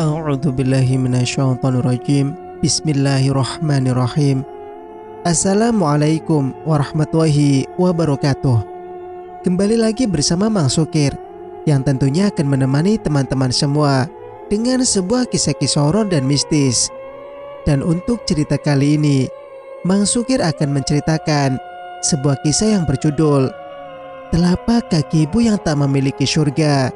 A'udzu billahi minasyaitonir rajim. Bismillahirrahmanirrahim. Assalamualaikum warahmatullahi wabarakatuh. Kembali lagi bersama Mang Sukir yang tentunya akan menemani teman-teman semua dengan sebuah kisah-kisah horor dan mistis. Dan untuk cerita kali ini, Mang Sukir akan menceritakan sebuah kisah yang berjudul Telapak Kaki Ibu yang Tak Memiliki Surga.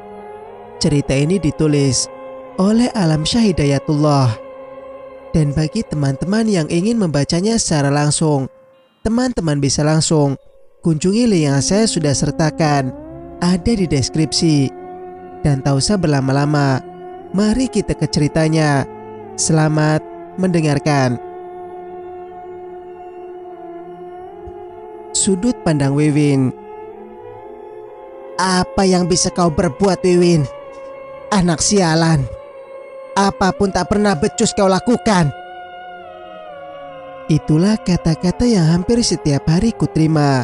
Cerita ini ditulis oleh Alamsyah Hidayatullah. Dan bagi teman-teman yang ingin membacanya secara langsung, teman-teman bisa langsung kunjungi link yang saya sudah sertakan, ada di deskripsi. Dan tak usah berlama-lama, mari kita ke ceritanya. Selamat mendengarkan. Sudut pandang Wiwin. Apa yang bisa kau berbuat, Wiwin? Anak sialan. Apapun tak pernah becus kau lakukan. Itulah kata-kata yang hampir setiap hari kuterima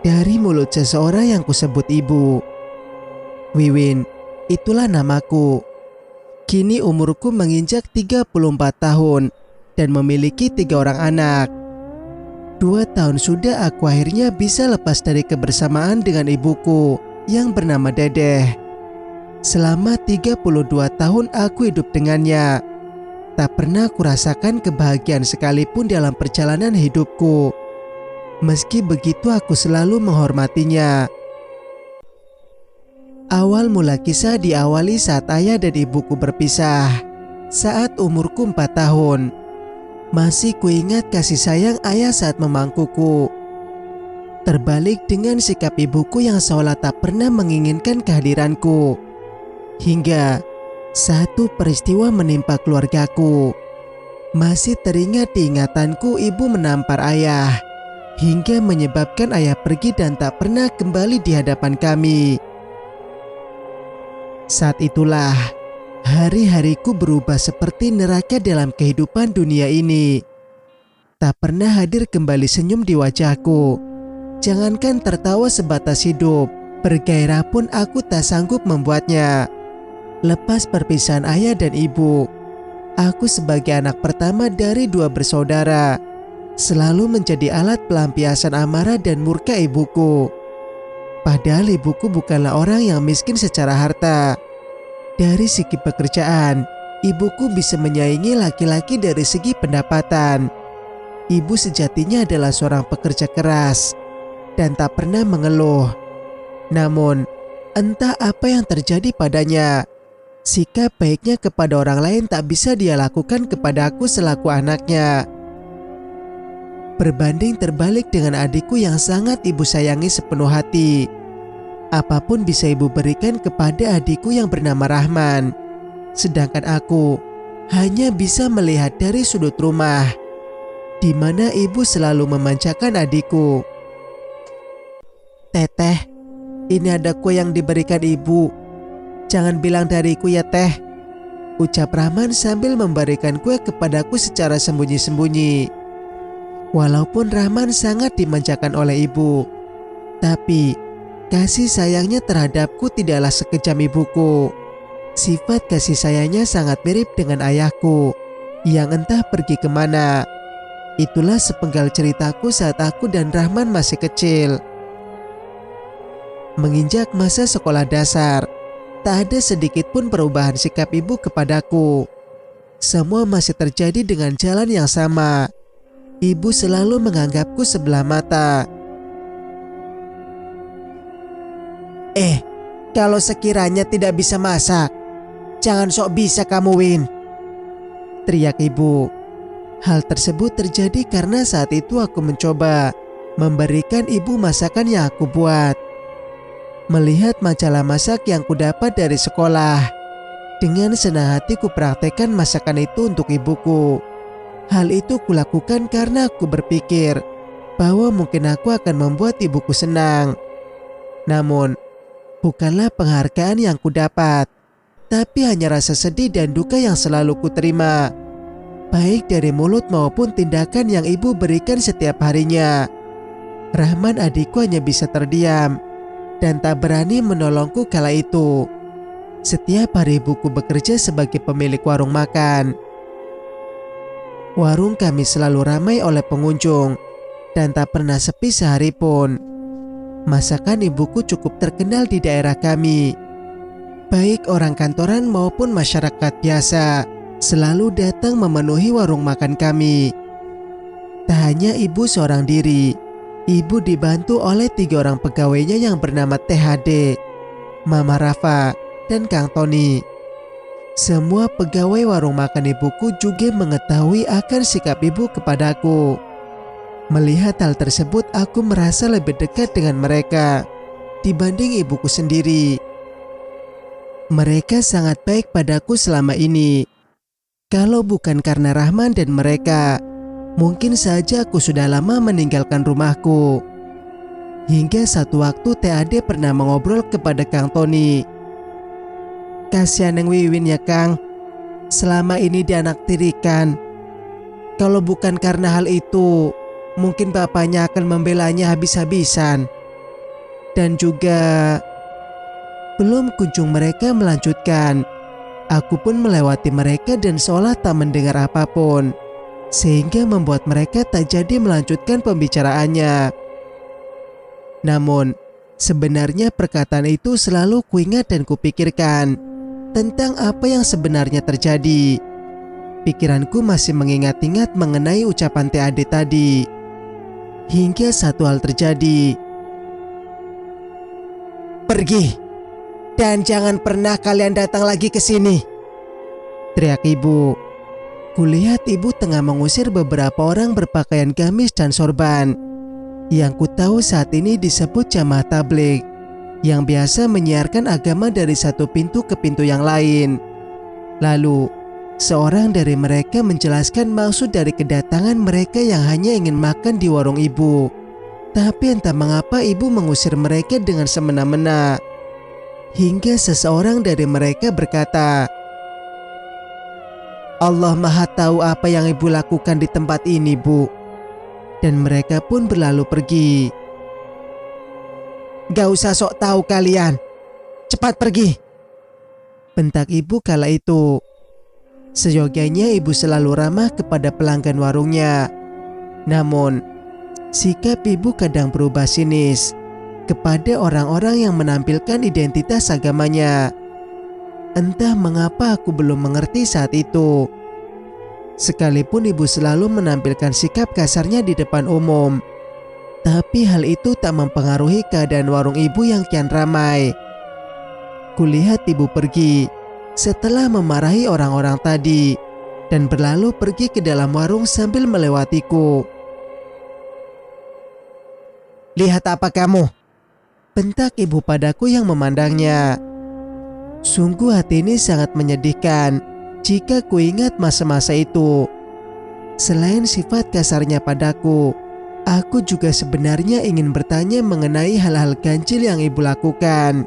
dari mulut seseorang yang kusebut ibu. Wiwin, itulah namaku. Kini umurku menginjak 34 tahun dan memiliki 3 orang anak. 2 tahun sudah aku akhirnya bisa lepas dari kebersamaan dengan ibuku yang bernama Dedeh. Selama 32 tahun aku hidup dengannya. Tak pernah kurasakan kebahagiaan sekalipun dalam perjalanan hidupku. Meski begitu aku selalu menghormatinya. Awal mula kisah diawali saat ayah dan ibuku berpisah. Saat umurku 4 tahun. Masih kuingat kasih sayang ayah saat memangkuku. Terbalik dengan sikap ibuku yang seolah tak pernah menginginkan kehadiranku. Hingga satu peristiwa menimpa keluargaku. Masih teringat di ingatanku ibu menampar ayah hingga menyebabkan ayah pergi dan tak pernah kembali di hadapan kami. Saat itulah hari-hariku berubah seperti neraka dalam kehidupan dunia ini. Tak pernah hadir kembali senyum di wajahku. Jangankan tertawa sebatas hidup, bergairah pun aku tak sanggup membuatnya. Lepas perpisahan ayah dan ibu, aku sebagai anak pertama dari 2 bersaudara selalu menjadi alat pelampiasan amarah dan murka ibuku. Padahal ibuku bukanlah orang yang miskin secara harta. Dari segi pekerjaan, ibuku bisa menyaingi laki-laki dari segi pendapatan. Ibu sejatinya adalah seorang pekerja keras dan tak pernah mengeluh. Namun, entah apa yang terjadi padanya, sikap baiknya kepada orang lain tak bisa dia lakukan kepada aku selaku anaknya. Berbanding terbalik dengan adikku yang sangat ibu sayangi sepenuh hati. Apapun bisa ibu berikan kepada adikku yang bernama Rahman. Sedangkan aku hanya bisa melihat dari sudut rumah, di mana ibu selalu memanjakan adikku. Teteh, ini ada kue yang diberikan ibu. Jangan bilang dariku ya teh, ucap Rahman sambil memberikan kue kepadaku secara sembunyi-sembunyi. Walaupun Rahman sangat dimanjakan oleh ibu, tapi kasih sayangnya terhadapku tidaklah sekejam ibuku. Sifat kasih sayangnya sangat mirip dengan ayahku yang entah pergi kemana. Itulah sepenggal ceritaku saat aku dan Rahman masih kecil. Menginjak masa sekolah dasar, tak ada sedikit pun perubahan sikap ibu kepadaku. Semua masih terjadi dengan jalan yang sama. Ibu selalu menganggapku sebelah mata. Kalau sekiranya tidak bisa masak, jangan sok bisa kamu, Win, teriak ibu. Hal tersebut terjadi karena saat itu aku mencoba memberikan ibu masakan yang aku buat. Melihat majalah masak yang kudapat dari sekolah, dengan senang hati kupraktekkan masakan itu untuk ibuku. Hal itu kulakukan karena aku berpikir bahwa mungkin aku akan membuat ibuku senang. Namun, bukanlah penghargaan yang kudapat, tapi hanya rasa sedih dan duka yang selalu kuterima, baik dari mulut maupun tindakan yang ibu berikan setiap harinya. Rahman adikku hanya bisa terdiam dan tak berani menolongku kala itu. Setiap hari ibuku bekerja sebagai pemilik warung makan. Warung kami selalu ramai oleh pengunjung dan tak pernah sepi sehari pun. Masakan ibuku cukup terkenal di daerah kami. Baik orang kantoran maupun masyarakat biasa selalu datang memenuhi warung makan kami. Tak hanya ibu seorang diri, ibu dibantu oleh 3 orang pegawainya yang bernama THD, Mama Rafa, dan Kang Tony. Semua pegawai warung makan ibuku juga mengetahui akan sikap ibu kepadaku. Melihat hal tersebut, aku merasa lebih dekat dengan mereka dibanding ibuku sendiri. Mereka sangat baik padaku selama ini. Kalau bukan karena Rahman dan mereka, mungkin saja aku sudah lama meninggalkan rumahku. Hingga satu waktu TAD pernah mengobrol kepada Kang Tony. "Kasihan Neng Wiwin ya Kang, selama ini dianaktirikan. Kalau bukan karena hal itu, mungkin bapaknya akan membelanya habis-habisan." Dan juga belum kunjung mereka melanjutkan, aku pun melewati mereka dan seolah tak mendengar apapun, sehingga membuat mereka tak jadi melanjutkan pembicaraannya. Namun, sebenarnya perkataan itu selalu kuingat dan kupikirkan tentang apa yang sebenarnya terjadi. Pikiranku masih mengingat-ingat mengenai ucapan TAD tadi. Hingga satu hal terjadi. "Pergi! Dan jangan pernah kalian datang lagi ke sini!" teriak ibu. Kulihat ibu tengah mengusir beberapa orang berpakaian gamis dan sorban, yang kutahu saat ini disebut jamaah tabligh, yang biasa menyiarkan agama dari satu pintu ke pintu yang lain. Lalu, seorang dari mereka menjelaskan maksud dari kedatangan mereka yang hanya ingin makan di warung ibu. Tapi entah mengapa ibu mengusir mereka dengan semena-mena. Hingga seseorang dari mereka berkata, "Allah Maha tahu apa yang ibu lakukan di tempat ini, Bu." Dan mereka pun berlalu pergi. "Gak usah sok tahu kalian. Cepat pergi!" bentak ibu kala itu. Seyogyanya ibu selalu ramah kepada pelanggan warungnya. Namun, sikap ibu kadang berubah sinis kepada orang-orang yang menampilkan identitas agamanya. Entah mengapa aku belum mengerti saat itu. Sekalipun ibu selalu menampilkan sikap kasarnya di depan umum, tapi hal itu tak mempengaruhi keadaan warung ibu yang kian ramai. Kulihat ibu pergi setelah memarahi orang-orang tadi dan berlalu pergi ke dalam warung sambil melewatiku. "Lihat apa kamu?" bentak ibu padaku yang memandangnya. Sungguh hati ini sangat menyedihkan jika kuingat masa-masa itu. Selain sifat kasarnya padaku, aku juga sebenarnya ingin bertanya mengenai hal-hal ganjil yang ibu lakukan.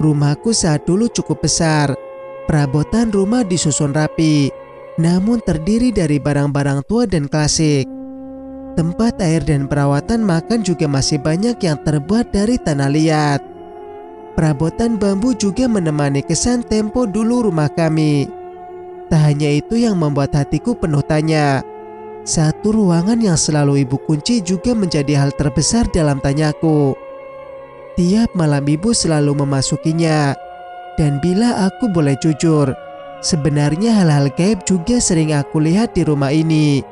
Rumahku saat dulu cukup besar. Perabotan rumah disusun rapi, namun terdiri dari barang-barang tua dan klasik. Tempat air dan perawatan makan juga masih banyak yang terbuat dari tanah liat. Perabotan bambu juga menemani kesan tempo dulu rumah kami. Tak hanya itu yang membuat hatiku penuh tanya. Satu ruangan yang selalu ibu kunci juga menjadi hal terbesar dalam tanyaku. Tiap malam ibu selalu memasukinya. Dan bila aku boleh jujur, sebenarnya hal-hal gaib juga sering aku lihat di rumah ini.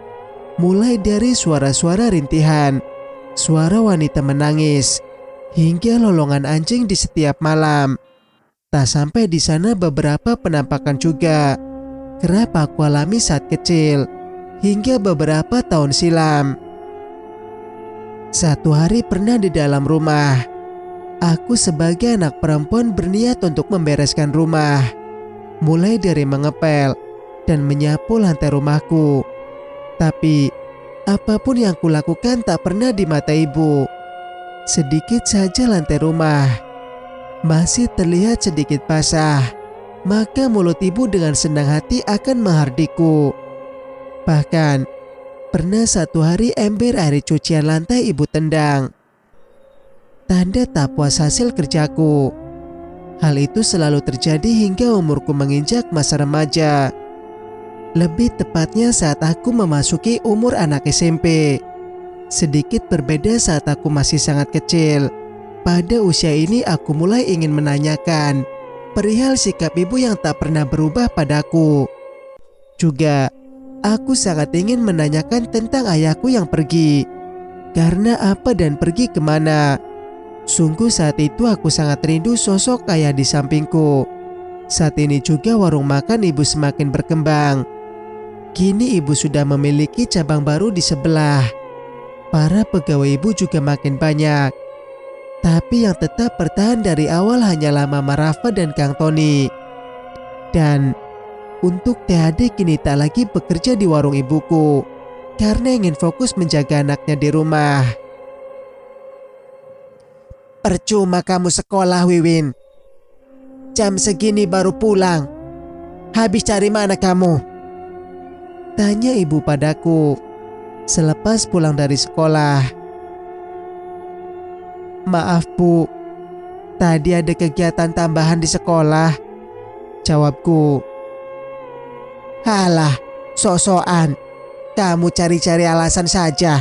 Mulai dari suara-suara rintihan, suara wanita menangis, hingga lolongan anjing di setiap malam. Tak sampai di sana, beberapa penampakan juga kerap aku alami saat kecil, hingga beberapa tahun silam. Satu hari pernah di dalam rumah, aku sebagai anak perempuan berniat untuk membereskan rumah, mulai dari mengepel dan menyapu lantai rumahku. Tapi apapun yang kulakukan tak pernah di mata ibu. Sedikit saja lantai rumah masih terlihat sedikit basah, maka mulut ibu dengan senang hati akan menghardikku. Bahkan pernah satu hari ember air cucian lantai ibu tendang. Tanda tak puas hasil kerjaku. Hal itu selalu terjadi hingga umurku menginjak masa remaja. Lebih tepatnya saat aku memasuki umur anak SMP. Sedikit berbeda saat aku masih sangat kecil. Pada usia ini aku mulai ingin menanyakan perihal sikap ibu yang tak pernah berubah padaku. Juga, aku sangat ingin menanyakan tentang ayahku yang pergi. Karena apa dan pergi kemana? Sungguh saat itu aku sangat rindu sosok ayah di sampingku. Saat ini juga warung makan ibu semakin berkembang. Kini ibu sudah memiliki cabang baru di sebelah. Para pegawai ibu juga makin banyak. Tapi yang tetap bertahan dari awal hanyalah Mama Rafa dan Kang Tony. Dan untuk THD kini tak lagi bekerja di warung ibuku karena ingin fokus menjaga anaknya di rumah. Percuma kamu sekolah, Wiwin. Jam segini baru pulang. Habis cari mana kamu? Tanya ibu padaku selepas pulang dari sekolah. Maaf bu, tadi ada kegiatan tambahan di sekolah, jawabku. Halah, sok-sokan. Kamu cari-cari alasan saja.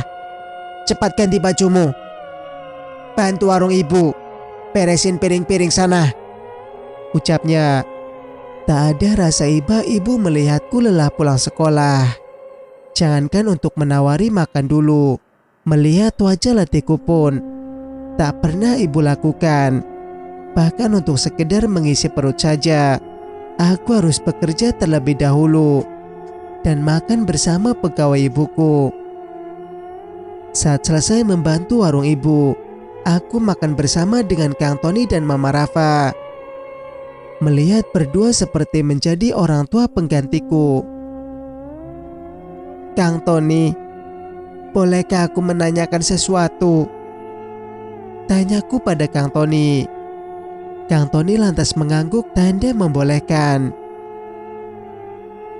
Cepat ganti bajumu. Bantu warung ibu, beresin piring-piring sana, ucapnya. Tak ada rasa iba ibu melihatku lelah pulang sekolah. Jangankan untuk menawari makan dulu, melihat wajah letihku pun tak pernah ibu lakukan. Bahkan untuk sekedar mengisi perut saja, aku harus bekerja terlebih dahulu dan makan bersama pegawai ibuku. Saat selesai membantu warung ibu, aku makan bersama dengan Kang Tony dan Mama Rafa. Melihat berdua seperti menjadi orang tua penggantiku. Kang Tony, bolehkah aku menanyakan sesuatu? Tanyaku pada Kang Tony. Kang Tony lantas mengangguk tanda membolehkan.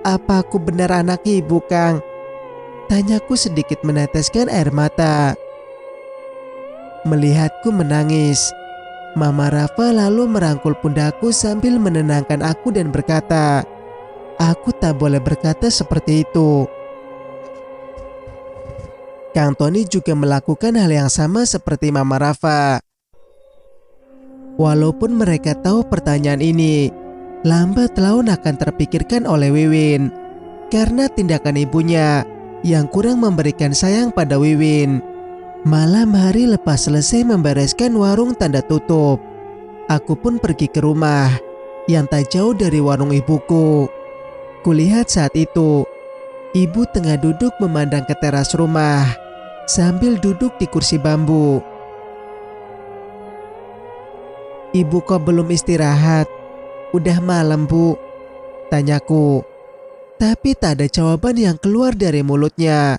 Apa aku benar anak ibu, Kang? Tanyaku sedikit meneteskan air mata. Melihatku menangis, Mama Rafa lalu merangkul pundakku sambil menenangkan aku dan berkata, aku tak boleh berkata seperti itu. Kang Tony juga melakukan hal yang sama seperti Mama Rafa. Walaupun mereka tahu pertanyaan ini lambat laun akan terpikirkan oleh Wiwin karena tindakan ibunya yang kurang memberikan sayang pada Wiwin. Malam hari lepas selesai membereskan warung tanda tutup, aku pun pergi ke rumah yang tak jauh dari warung ibuku. Kulihat saat itu, ibu tengah duduk memandang ke teras rumah sambil duduk di kursi bambu. Ibu kok belum istirahat? Udah malam bu, tanyaku. Tapi tak ada jawaban yang keluar dari mulutnya.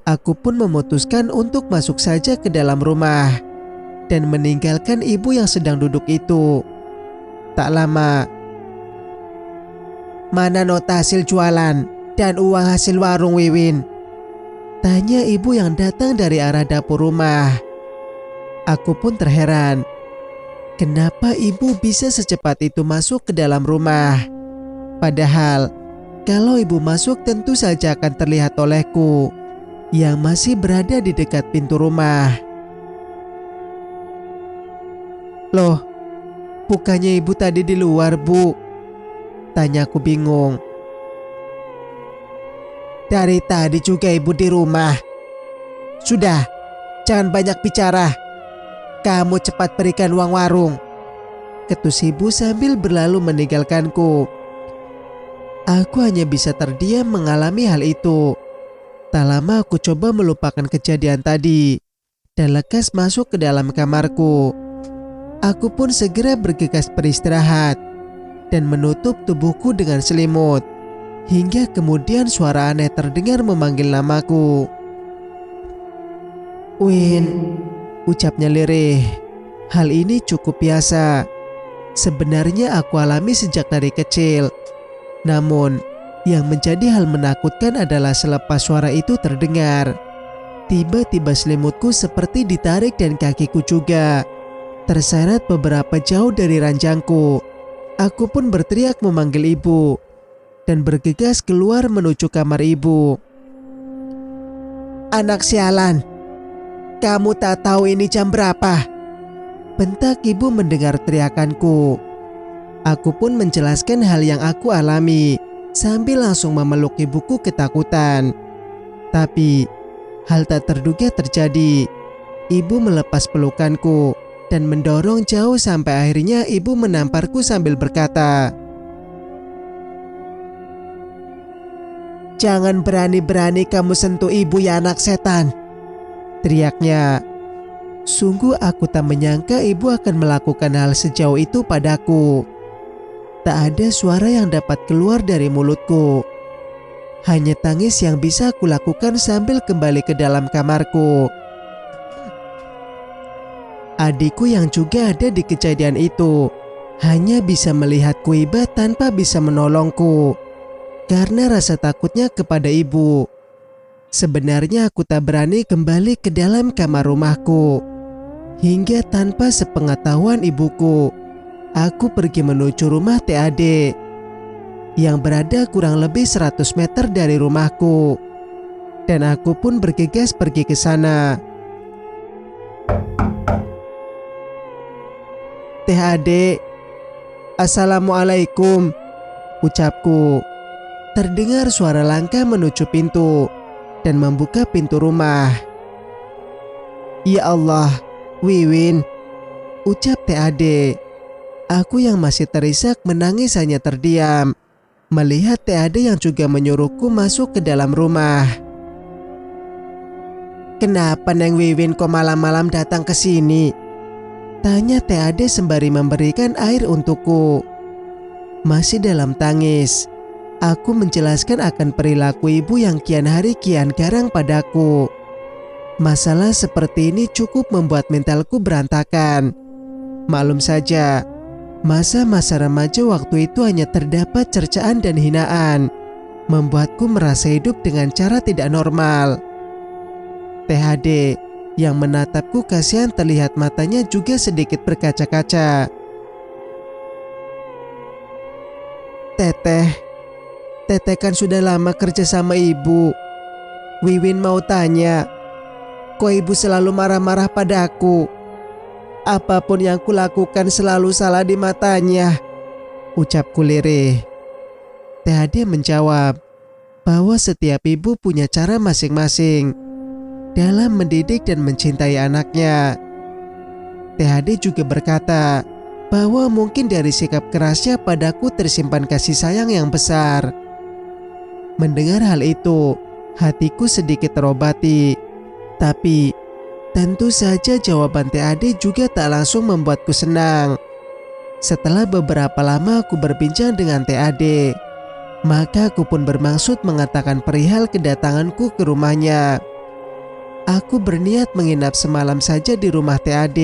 Aku pun memutuskan untuk masuk saja ke dalam rumah dan meninggalkan ibu yang sedang duduk itu. Tak lama, mana nota hasil jualan dan uang hasil warung Wiwin? Tanya ibu yang datang dari arah dapur rumah. Aku pun terheran. Kenapa ibu bisa secepat itu masuk ke dalam rumah? Padahal, kalau ibu masuk tentu saja akan terlihat olehku yang masih berada di dekat pintu rumah. Loh, bukannya ibu tadi di luar, bu? Tanyaku bingung. Dari tadi juga ibu di rumah. Sudah, jangan banyak bicara. Kamu cepat berikan uang warung, ketus ibu sambil berlalu meninggalkanku. Aku hanya bisa terdiam mengalami hal itu. Tak lama aku coba melupakan kejadian tadi dan lekas masuk ke dalam kamarku. Aku pun segera bergegas beristirahat dan menutup tubuhku dengan selimut. Hingga kemudian suara aneh terdengar memanggil namaku. Win, ucapnya lirih. Hal ini cukup biasa. Sebenarnya aku alami sejak dari kecil. Namun, yang menjadi hal menakutkan adalah selepas suara itu terdengar, tiba-tiba selimutku seperti ditarik dan kakiku juga. terseret beberapa jauh dari ranjangku. Aku pun berteriak memanggil ibu dan bergegas keluar menuju kamar ibu. "Anak sialan, kamu tak tahu ini jam berapa?" bentak ibu mendengar teriakanku. Aku pun menjelaskan hal yang aku alami sambil langsung memeluk ibuku ketakutan. Tapi hal tak terduga terjadi. Ibu melepas pelukanku dan mendorong jauh sampai akhirnya ibu menamparku sambil berkata, "Jangan berani-berani kamu sentuh ibu ya anak setan," teriaknya. Sungguh aku tak menyangka ibu akan melakukan hal sejauh itu padaku. Tak ada suara yang dapat keluar dari mulutku. Hanya tangis yang bisa aku lakukan sambil kembali ke dalam kamarku. Adikku yang juga ada di kejadian itu hanya bisa melihatku iba tanpa bisa menolongku karena rasa takutnya kepada ibu. Sebenarnya aku tak berani kembali ke dalam kamar rumahku. Hingga tanpa sepengetahuan ibuku, aku pergi menuju rumah TAD yang berada kurang lebih 100 meter dari rumahku. Dan aku pun bergegas pergi ke sana. "TAD, Assalamualaikum," ucapku. Terdengar suara langkah menuju pintu dan membuka pintu rumah. "Ya Allah, Wiwin," ucap TAD. Aku yang masih terisak menangis hanya terdiam melihat TAD yang juga menyuruhku masuk ke dalam rumah. "Kenapa Neng Wiwin kok malam-malam datang ke sini?" tanya TAD sembari memberikan air untukku. Masih dalam tangis, aku menjelaskan akan perilaku ibu yang kian hari kian garang padaku. Masalah seperti ini cukup membuat mentalku berantakan. Maklum saja, masa-masa remaja waktu itu hanya terdapat cercaan dan hinaan, membuatku merasa hidup dengan cara tidak normal. THD yang menatapku kasihan terlihat matanya juga sedikit berkaca-kaca. Teteh kan sudah lama kerja sama ibu. Wiwin mau tanya, kok ibu selalu marah-marah padaku? Apapun yang kulakukan selalu salah di matanya, ucapku lirih. THD menjawab bahwa setiap ibu punya cara masing-masing dalam mendidik dan mencintai anaknya. THD juga berkata bahwa mungkin dari sikap kerasnya padaku tersimpan kasih sayang yang besar. Mendengar hal itu, hatiku sedikit terobati. Tapi tentu saja jawaban THD juga tak langsung membuatku senang. Setelah beberapa lama aku berbincang dengan THD, maka aku pun bermaksud mengatakan perihal kedatanganku ke rumahnya. Aku berniat menginap semalam saja di rumah TAD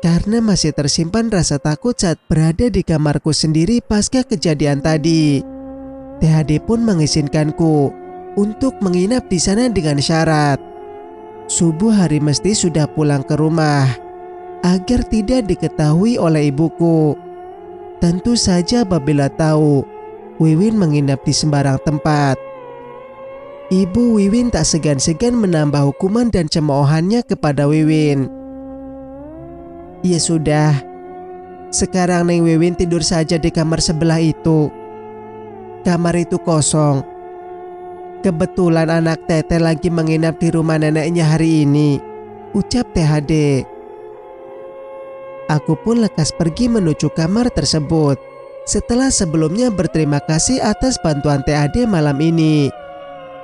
karena masih tersimpan rasa takut saat berada di kamarku sendiri pasca kejadian tadi. THD pun mengizinkanku untuk menginap di sana dengan syarat subuh hari mesti sudah pulang ke rumah agar tidak diketahui oleh ibuku. Tentu saja apabila tahu Wiwin menginap di sembarang tempat, Ibu Wiwin tak segan-segan menambah hukuman dan cemoohannya kepada Wiwin. Ya sudah, sekarang Neng Wiwin tidur saja di kamar sebelah itu. Kamar itu kosong. Kebetulan anak Teteh lagi menginap di rumah neneknya hari ini, ucap THD. Aku pun lekas pergi menuju kamar tersebut setelah sebelumnya berterima kasih atas bantuan THD malam ini.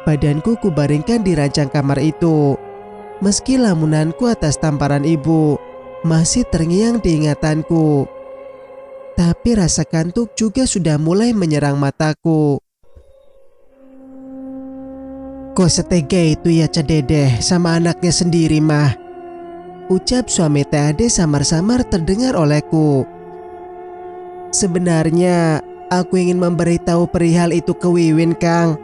Badanku kubaringkan di ranjang kamar itu. Meski lamunanku atas tamparan ibu masih terngiang di ingatanku, tapi rasa kantuk juga sudah mulai menyerang mataku. Kok setega itu ya Cededeh sama anaknya sendiri mah, ucap suami THD samar-samar terdengar olehku. Sebenarnya aku ingin memberitahu perihal itu ke Wiwin, Kang.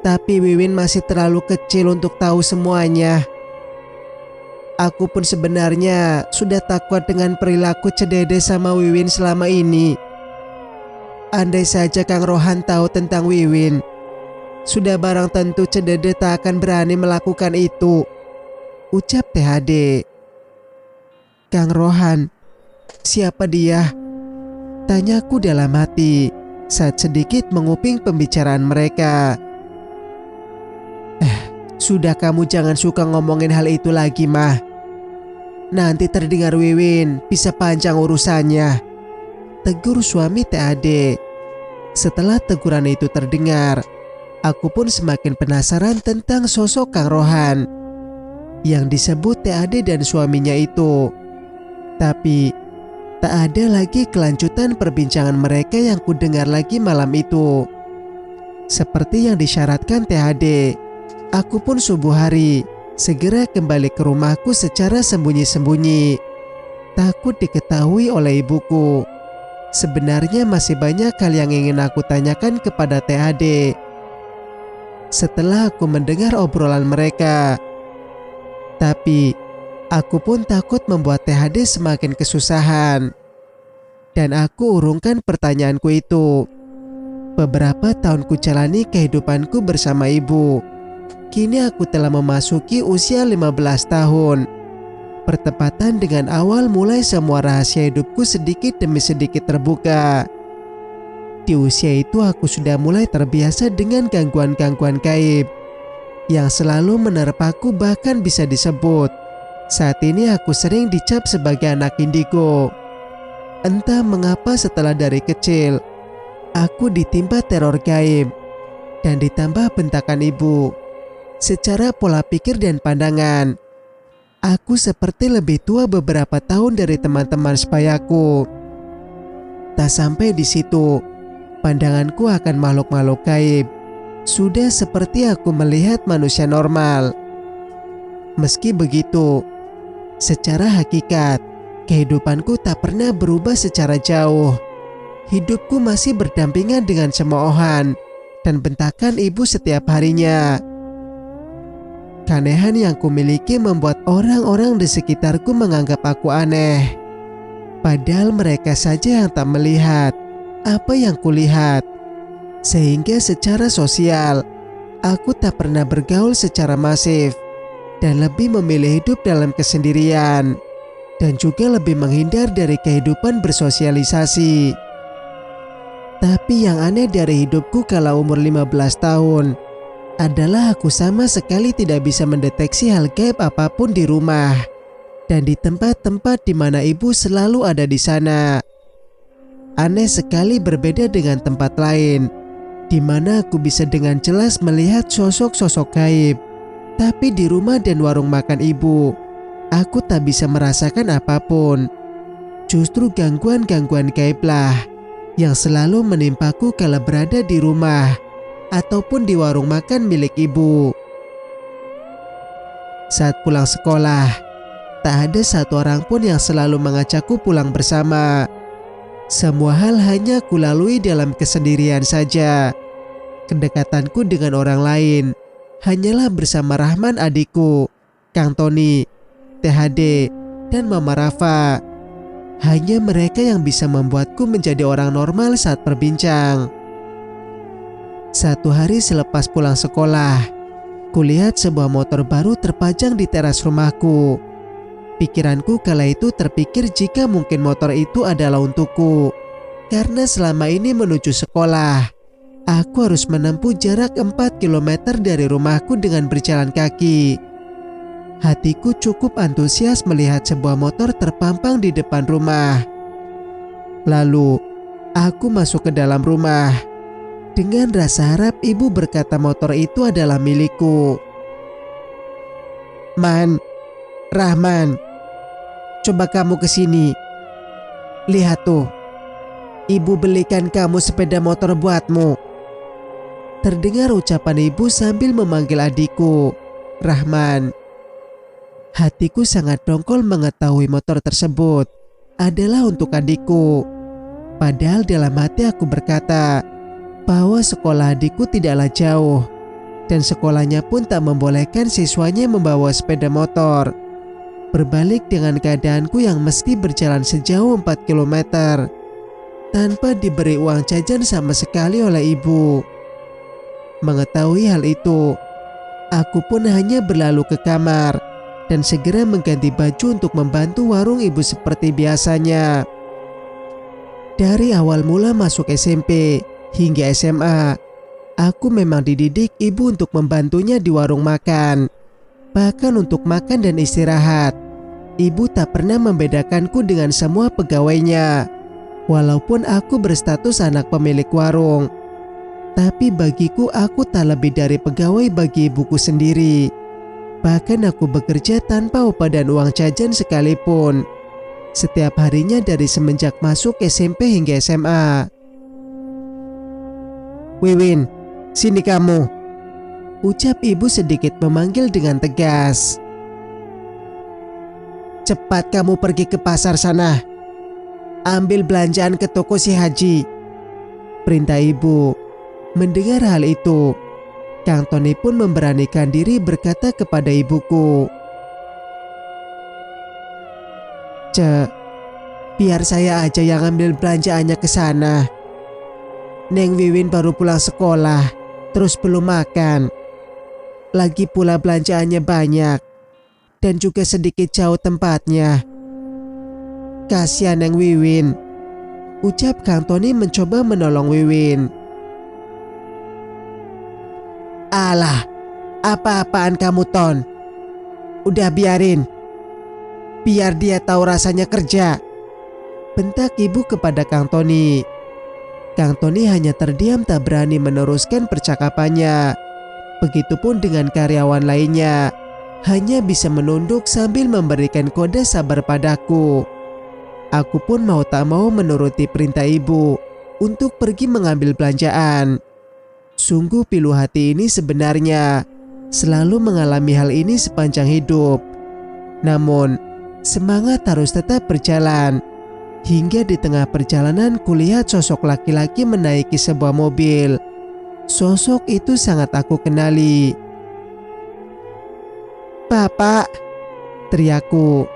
Tapi Wiwin masih terlalu kecil untuk tahu semuanya. Aku pun sebenarnya sudah takut dengan perilaku Cedede sama Wiwin selama ini. Andai saja Kang Rohan tahu tentang Wiwin, sudah barang tentu Cedede tak akan berani melakukan itu, ucap THD. Kang Rohan, siapa dia? Tanyaku dalam hati saat sedikit menguping pembicaraan mereka. Sudah, kamu jangan suka ngomongin hal itu lagi, Mah. Nanti terdengar Wiwin, bisa panjang urusannya, tegur suami TAD. Setelah teguran itu terdengar, aku pun semakin penasaran tentang sosok Kang Rohan yang disebut TAD dan suaminya itu. Tapi tak ada lagi kelanjutan perbincangan mereka yang kudengar lagi malam itu. Seperti yang disyaratkan THD, aku pun subuh hari segera kembali ke rumahku secara sembunyi-sembunyi. Takut diketahui oleh ibuku. Sebenarnya masih banyak hal yang ingin aku tanyakan kepada THD. Setelah aku mendengar obrolan mereka, tapi aku pun takut membuat THD semakin kesusahan. Dan aku urungkan pertanyaanku itu. Beberapa tahun ku jalani kehidupanku bersama ibu. Kini aku telah memasuki usia 15 tahun. Bertepatan dengan awal mulai semua rahasia hidupku sedikit demi sedikit terbuka. Di usia itu aku sudah mulai terbiasa dengan gangguan-gangguan gaib yang selalu menerpaku, bahkan bisa disebut saat ini aku sering dicap sebagai anak indigo. Entah mengapa setelah dari kecil aku ditimpa teror gaib dan ditambah bentakan ibu. Secara pola pikir dan pandangan, aku seperti lebih tua beberapa tahun dari teman-teman sebayaku. Tak sampai di situ, pandanganku akan makhluk-makhluk gaib sudah seperti aku melihat manusia normal. Meski begitu, secara hakikat, kehidupanku tak pernah berubah secara jauh. Hidupku masih berdampingan dengan cemoohan dan bentakan ibu setiap harinya. Keanehan yang kumiliki membuat orang-orang di sekitarku menganggap aku aneh. Padahal mereka saja yang tak melihat apa yang kulihat. Sehingga secara sosial, aku tak pernah bergaul secara masif dan lebih memilih hidup dalam kesendirian. Dan juga lebih menghindar dari kehidupan bersosialisasi. Tapi yang aneh dari hidupku kala umur 15 tahun adalah aku sama sekali tidak bisa mendeteksi hal gaib apapun di rumah dan di tempat-tempat di mana ibu selalu ada di sana. Aneh sekali berbeda dengan tempat lain di mana aku bisa dengan jelas melihat sosok-sosok gaib. Tapi di rumah dan warung makan ibu, aku tak bisa merasakan apapun. Justru gangguan-gangguan gaiblah yang selalu menimpaku kala berada di rumah ataupun di warung makan milik ibu. Saat pulang sekolah, tak ada satu orang pun yang selalu mengajakku pulang bersama. Semua hal hanya kulalui dalam kesendirian saja. Kedekatanku dengan orang lain hanyalah bersama Rahman adikku, Kang Tony, THD, dan Mama Rafa. Hanya mereka yang bisa membuatku menjadi orang normal saat berbincang. Satu hari selepas pulang sekolah, kulihat sebuah motor baru terpajang di teras rumahku. Pikiranku kala itu terpikir jika mungkin motor itu adalah untukku. Karena selama ini menuju sekolah, aku harus menempuh jarak 4 km dari rumahku dengan berjalan kaki. Hatiku cukup antusias melihat sebuah motor terpampang di depan rumah. Lalu, aku masuk ke dalam rumah. Dengan rasa harap ibu berkata motor itu adalah milikku. Man, Rahman, coba kamu kesini. Lihat tuh, ibu belikan kamu sepeda motor buatmu. Terdengar ucapan ibu sambil memanggil adikku, Rahman. Hatiku sangat dongkol mengetahui motor tersebut adalah untuk adikku. Padahal dalam hati aku berkata bahwa sekolah adikku tidaklah jauh dan sekolahnya pun tak membolehkan siswanya membawa sepeda motor. berbalik dengan keadaanku yang mesti berjalan sejauh 4 kilometer tanpa diberi uang jajan sama sekali oleh ibu. Mengetahui hal itu, aku pun hanya berlalu ke kamar dan segera mengganti baju untuk membantu warung ibu seperti biasanya. Dari awal mula masuk SMP hingga SMA, aku memang dididik ibu untuk membantunya di warung makan. Bahkan untuk makan dan istirahat, ibu tak pernah membedakanku dengan semua pegawainya. Walaupun aku berstatus anak pemilik warung, tapi bagiku aku tak lebih dari pegawai bagi ibuku sendiri. Bahkan aku bekerja tanpa upah dan uang jajan sekalipun, setiap harinya dari semenjak masuk SMP hingga SMA. "Wiwin, sini kamu," ucap ibu sedikit memanggil dengan tegas. "Cepat kamu pergi ke pasar sana. Ambil belanjaan ke toko si Haji," perintah ibu. Mendengar hal itu, Kang Tony pun memberanikan diri berkata kepada ibuku, "Cek, biar saya aja yang ambil belanjaannya ke sana. Neng Wiwin baru pulang sekolah, terus belum makan. Lagi pula belanjaannya banyak, dan juga sedikit jauh tempatnya. Kasihan Neng Wiwin," ucap Kang Tony mencoba menolong Wiwin. "Alah, apa-apaan kamu, Ton? Udah biarin. Biar dia tahu rasanya kerja," bentak ibu kepada Kang Tony. Kang Tony hanya terdiam tak berani meneruskan percakapannya. Begitupun dengan karyawan lainnya, hanya bisa menunduk sambil memberikan kode sabar padaku. Aku pun mau tak mau menuruti perintah ibu untuk pergi mengambil belanjaan. Sungguh pilu hati ini sebenarnya, selalu mengalami hal ini sepanjang hidup. Namun, semangat harus tetap berjalan. Hingga di tengah perjalanan kulihat sosok laki-laki menaiki sebuah mobil. Sosok itu sangat aku kenali. "Bapak!" teriakku.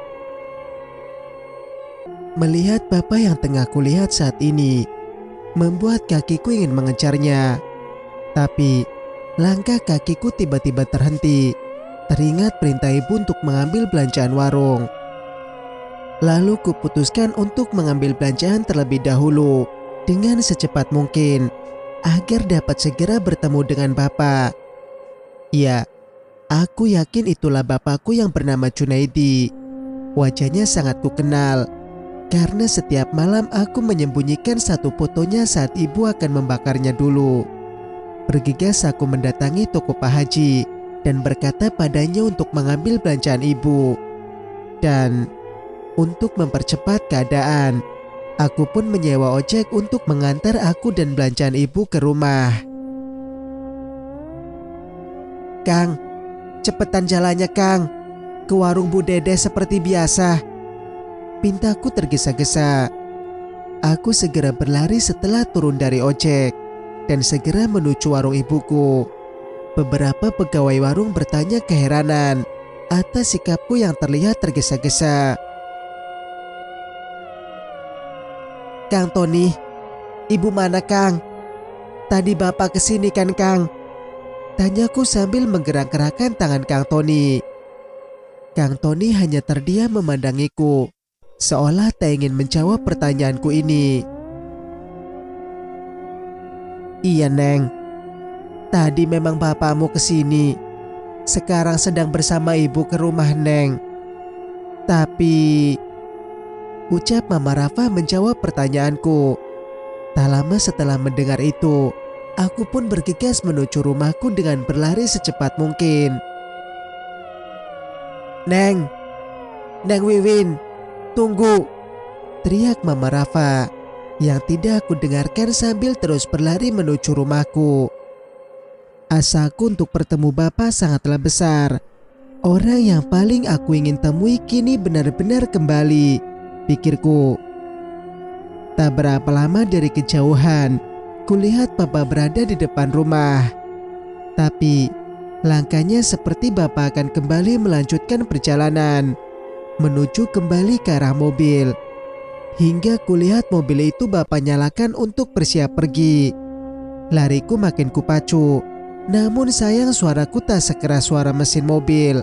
Melihat bapak yang tengah kulihat saat ini membuat kakiku ingin mengejarnya. Tapi langkah kakiku tiba-tiba terhenti, teringat perintah ibu untuk mengambil belanjaan warung. Lalu kuputuskan untuk mengambil belanjaan terlebih dahulu dengan secepat mungkin agar dapat segera bertemu dengan bapak. Ya, aku yakin itulah bapakku yang bernama Junaidi. Wajahnya sangat kukenal karena setiap malam aku menyembunyikan satu fotonya saat ibu akan membakarnya dulu. Bergegas aku mendatangi toko Pak Haji dan berkata padanya untuk mengambil belanjaan ibu. Dan untuk mempercepat keadaan, aku pun menyewa ojek untuk mengantar aku dan belanjaan ibu ke rumah. "Kang, cepetan jalannya Kang, ke warung Bu Dede seperti biasa," pintaku tergesa-gesa. Aku segera berlari setelah turun dari ojek dan segera menuju warung ibuku. Beberapa pegawai warung bertanya keheranan atas sikapku yang terlihat tergesa-gesa. "Kang Tony, ibu mana Kang? Tadi bapak kesini kan Kang?" tanyaku sambil menggerak-gerakkan tangan Kang Tony. Kang Tony hanya terdiam memandangiku, seolah tak ingin menjawab pertanyaanku ini. "Iya Neng, tadi memang bapakmu kesini. Sekarang sedang bersama ibu ke rumah Neng. Tapi," ucap Mama Rafa menjawab pertanyaanku. Tak lama setelah mendengar itu, aku pun bergegas menuju rumahku dengan berlari secepat mungkin. "Neng, Neng Wiwin, tunggu!" teriak Mama Rafa yang tidak aku dengarkan sambil terus berlari menuju rumahku. Asaku untuk bertemu bapak sangatlah besar. Orang yang paling aku ingin temui kini benar-benar kembali, pikirku. Tak berapa lama dari kejauhan, kulihat bapak berada di depan rumah. Tapi langkahnya seperti bapak akan kembali melanjutkan perjalanan. menuju kembali ke arah mobil. Hingga kulihat mobil itu bapak nyalakan untuk bersiap pergi. Lariku makin kupacu, namun sayang suaraku tak sekeras suara mesin mobil.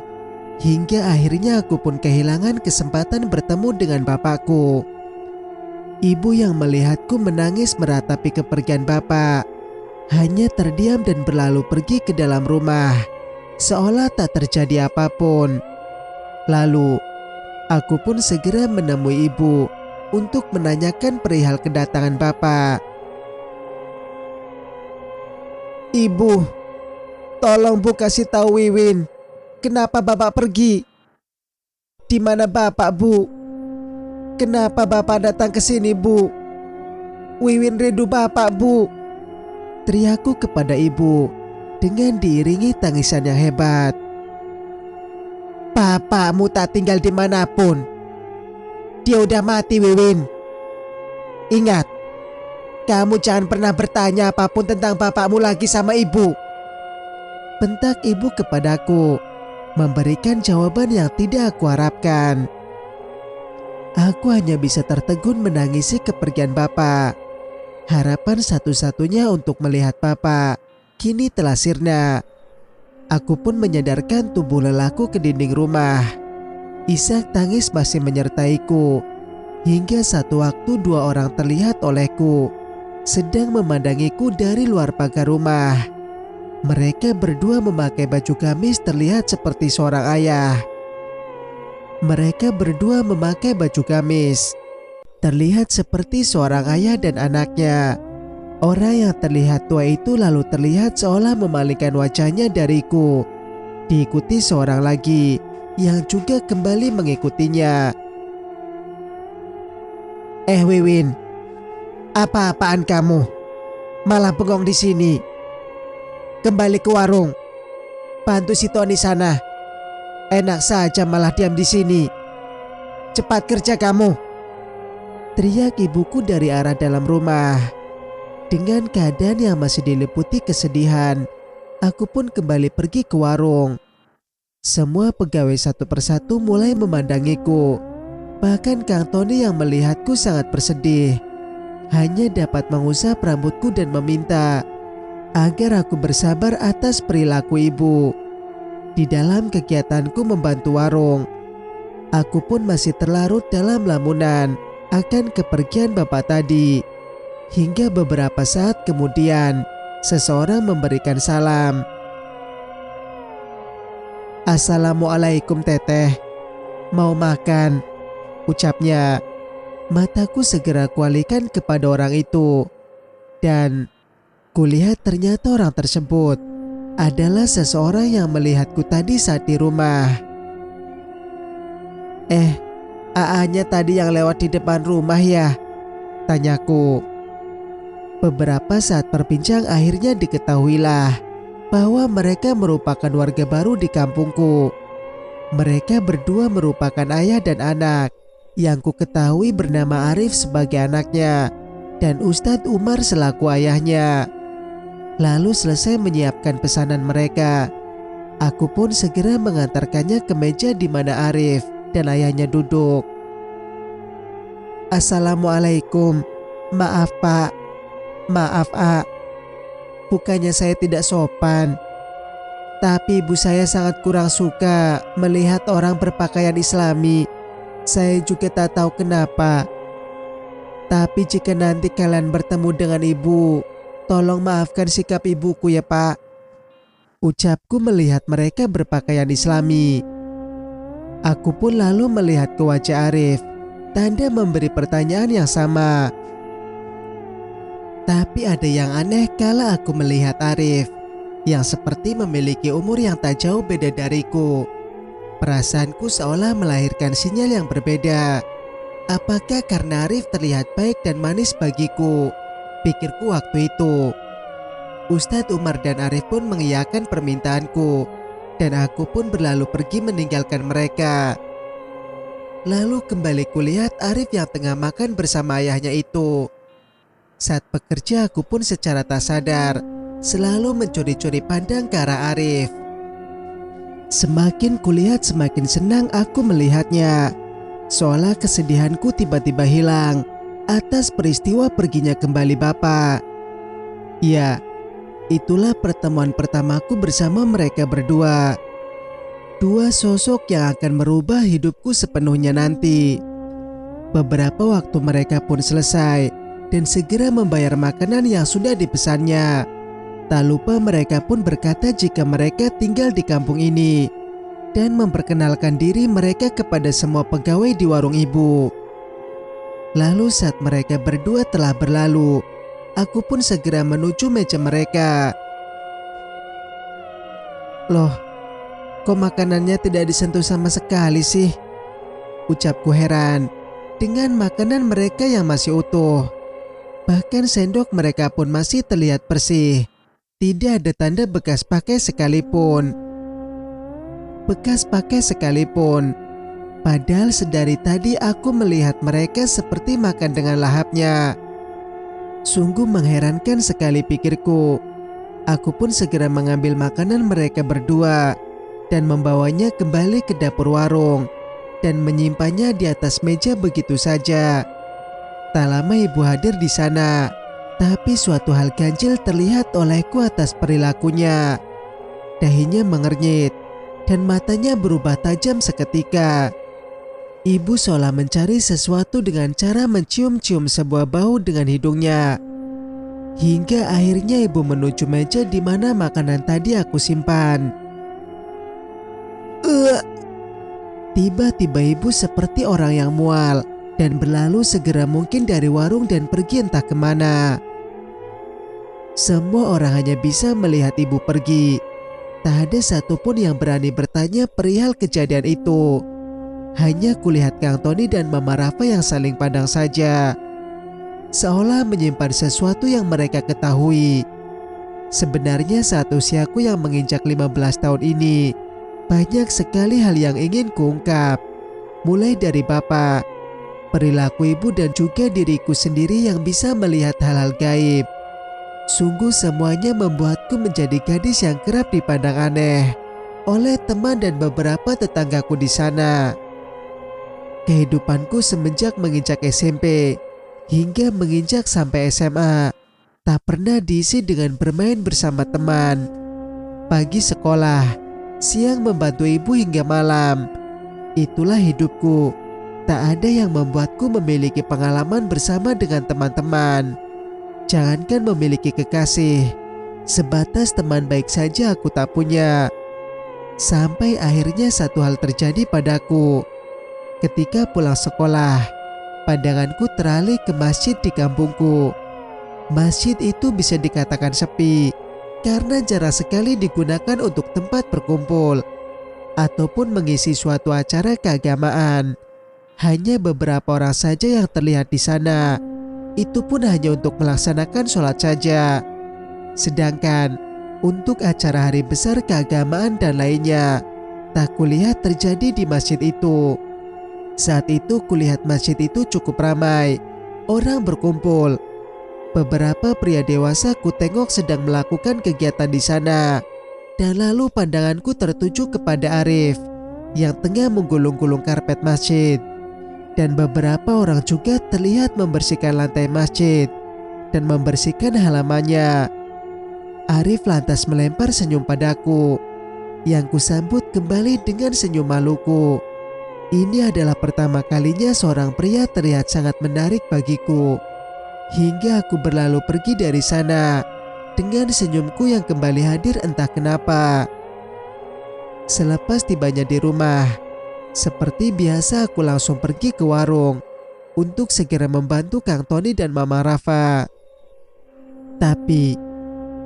Hingga akhirnya aku pun kehilangan kesempatan bertemu dengan bapakku. Ibu yang melihatku menangis meratapi kepergian bapak, hanya terdiam dan berlalu pergi ke dalam rumah, seolah tak terjadi apapun. Lalu, aku pun segera menemui ibu untuk menanyakan perihal kedatangan bapak. "Ibu, tolong Bu kasih tahu Wiwin, kenapa bapak pergi? Di mana bapak, Bu? Kenapa bapak datang ke sini, Bu? Wiwin rindu bapak, Bu," teriakku kepada ibu dengan diiringi tangisan yang hebat. "Bapakmu tak tinggal dimanapun. Dia udah mati, Wiwin. Ingat, kamu jangan pernah bertanya apapun tentang bapakmu lagi sama ibu," bentak ibu kepadaku, memberikan jawaban yang tidak aku harapkan. Aku hanya bisa tertegun menangisi kepergian bapak. Harapan satu-satunya untuk melihat bapak kini telah sirna. Aku pun menyadarkan tubuh lelahku ke dinding rumah. Isak tangis masih menyertaiku. Hingga satu waktu dua orang terlihat olehku, sedang memandangiku dari luar pagar rumah. Mereka berdua memakai baju gamis terlihat seperti seorang ayah. Mereka berdua memakai baju gamis terlihat seperti seorang ayah dan anaknya. Orang yang terlihat tua itu lalu terlihat seolah memalingkan wajahnya dariku, diikuti seorang lagi yang juga kembali mengikutinya. Wiwin, apa-apaan kamu? Malah bengong di sini. Kembali ke warung. Bantu si Tony sana. Enak saja malah diam di sini. Cepat kerja kamu, teriak ibuku dari arah dalam rumah. Dengan keadaan yang masih diliputi kesedihan, aku pun kembali pergi ke warung. Semua pegawai satu persatu mulai memandangiku. Bahkan Kang Tony yang melihatku sangat bersedih, hanya dapat mengusap rambutku dan meminta agar aku bersabar atas perilaku ibu. Di dalam kegiatanku membantu warung, aku pun masih terlarut dalam lamunan akan kepergian bapak tadi. Hingga beberapa saat kemudian, seseorang memberikan salam. "Assalamualaikum teteh, mau makan?" ucapnya. Mataku segera kualihkan kepada orang itu, dan kulihat ternyata orang tersebut adalah seseorang yang melihatku tadi saat di rumah. "AA-nya tadi yang lewat di depan rumah ya?" tanyaku. Beberapa saat berbincang akhirnya diketahuilah bahwa mereka merupakan warga baru di kampungku. Mereka berdua merupakan ayah dan anak yang ku ketahui bernama Arif sebagai anaknya dan Ustadz Umar selaku ayahnya. Lalu selesai menyiapkan pesanan mereka, aku pun segera mengantarkannya ke meja di mana Arif dan ayahnya duduk. "Assalamualaikum. Maaf Pak. Maaf A. Bukannya saya tidak sopan, tapi ibu saya sangat kurang suka melihat orang berpakaian islami. Saya juga tak tahu kenapa. Tapi jika nanti kalian bertemu dengan ibu, tolong maafkan sikap ibuku ya Pak," ucapku melihat mereka berpakaian islami. Aku pun lalu melihat ke wajah Arif, tanda memberi pertanyaan yang sama. Tapi ada yang aneh kala aku melihat Arif, yang seperti memiliki umur yang tak jauh beda dariku. Perasaanku seolah melahirkan sinyal yang berbeda. Apakah karena Arif terlihat baik dan manis bagiku? Pikirku waktu itu. Ustadz Umar dan Arif pun mengiyakan permintaanku, dan aku pun berlalu pergi meninggalkan mereka. Lalu kembali kulihat Arif yang tengah makan bersama ayahnya itu. Saat bekerja aku pun secara tak sadar selalu mencuri-curi pandang ke arah Arif. Semakin kulihat semakin senang aku melihatnya. seolah kesedihanku tiba-tiba hilang atas peristiwa perginya kembali bapak. Ya, itulah pertemuan pertamaku bersama mereka berdua. Dua sosok yang akan merubah hidupku sepenuhnya nanti. Beberapa waktu mereka pun selesai dan segera membayar makanan yang sudah dipesannya. Tak lupa mereka pun berkata jika mereka tinggal di kampung ini dan memperkenalkan diri mereka kepada semua pegawai di warung ibu. Lalu saat mereka berdua telah berlalu, aku pun segera menuju meja mereka. Loh, kok makanannya tidak disentuh sama sekali sih? Ucapku heran dengan makanan mereka yang masih utuh. Bahkan sendok mereka pun masih terlihat bersih. Tidak ada tanda bekas pakai sekalipun. Padahal sedari tadi aku melihat mereka seperti makan dengan lahapnya. Sungguh mengherankan sekali pikirku. Aku pun segera mengambil makanan mereka berdua dan membawanya kembali ke dapur warung dan menyimpannya di atas meja begitu saja. Tak lama ibu hadir di sana, tapi suatu hal ganjil terlihat olehku atas perilakunya. Dahinya mengernyit dan matanya berubah tajam seketika. Ibu seolah mencari sesuatu dengan cara mencium-cium sebuah bau dengan hidungnya. Hingga akhirnya ibu menuju meja di mana makanan tadi aku simpan. Tiba-tiba ibu seperti orang yang mual dan berlalu segera mungkin dari warung dan pergi entah kemana. Semua orang hanya bisa melihat ibu pergi. Tak ada satupun yang berani bertanya perihal kejadian itu. Hanya kulihat Kang Tony dan Mama Rafa yang saling pandang saja, seolah menyimpan sesuatu yang mereka ketahui. Sebenarnya saat usiaku yang menginjak 15 tahun ini, banyak sekali hal yang ingin kuungkap. Mulai dari bapak, perilaku ibu dan juga diriku sendiri yang bisa melihat hal-hal gaib. Sungguh semuanya membuatku menjadi gadis yang kerap dipandang aneh oleh teman dan beberapa tetanggaku di sana. Kehidupanku semenjak menginjak SMP hingga menginjak sampai SMA tak pernah diisi dengan bermain bersama teman. Pagi sekolah, siang membantu ibu hingga malam. Itulah hidupku. Tak ada yang membuatku memiliki pengalaman bersama dengan teman-teman. Jangankan memiliki kekasih, sebatas teman baik saja aku tak punya. Sampai akhirnya satu hal terjadi padaku. Ketika pulang sekolah, pandanganku teralih ke masjid di kampungku. Masjid itu bisa dikatakan sepi karena jarang sekali digunakan untuk tempat berkumpul ataupun mengisi suatu acara keagamaan. Hanya beberapa orang saja yang terlihat di sana. Itu pun hanya untuk melaksanakan sholat saja. Sedangkan untuk acara hari besar keagamaan dan lainnya, tak kulihat terjadi di masjid itu. Saat itu kulihat masjid itu cukup ramai. Orang berkumpul. Beberapa pria dewasa kutengok sedang melakukan kegiatan di sana. Dan lalu pandanganku tertuju kepada Arif yang tengah menggulung-gulung karpet masjid. Dan beberapa orang juga terlihat membersihkan lantai masjid dan membersihkan halamannya. Arif lantas melempar senyum padaku, yang kusambut kembali dengan senyum maluku. Ini adalah pertama kalinya seorang pria terlihat sangat menarik bagiku. Hingga aku berlalu pergi dari sana dengan senyumku yang kembali hadir entah kenapa. Selepas tibanya di rumah, seperti biasa aku langsung pergi ke warung untuk segera membantu Kang Tony dan Mama Rafa. Tapi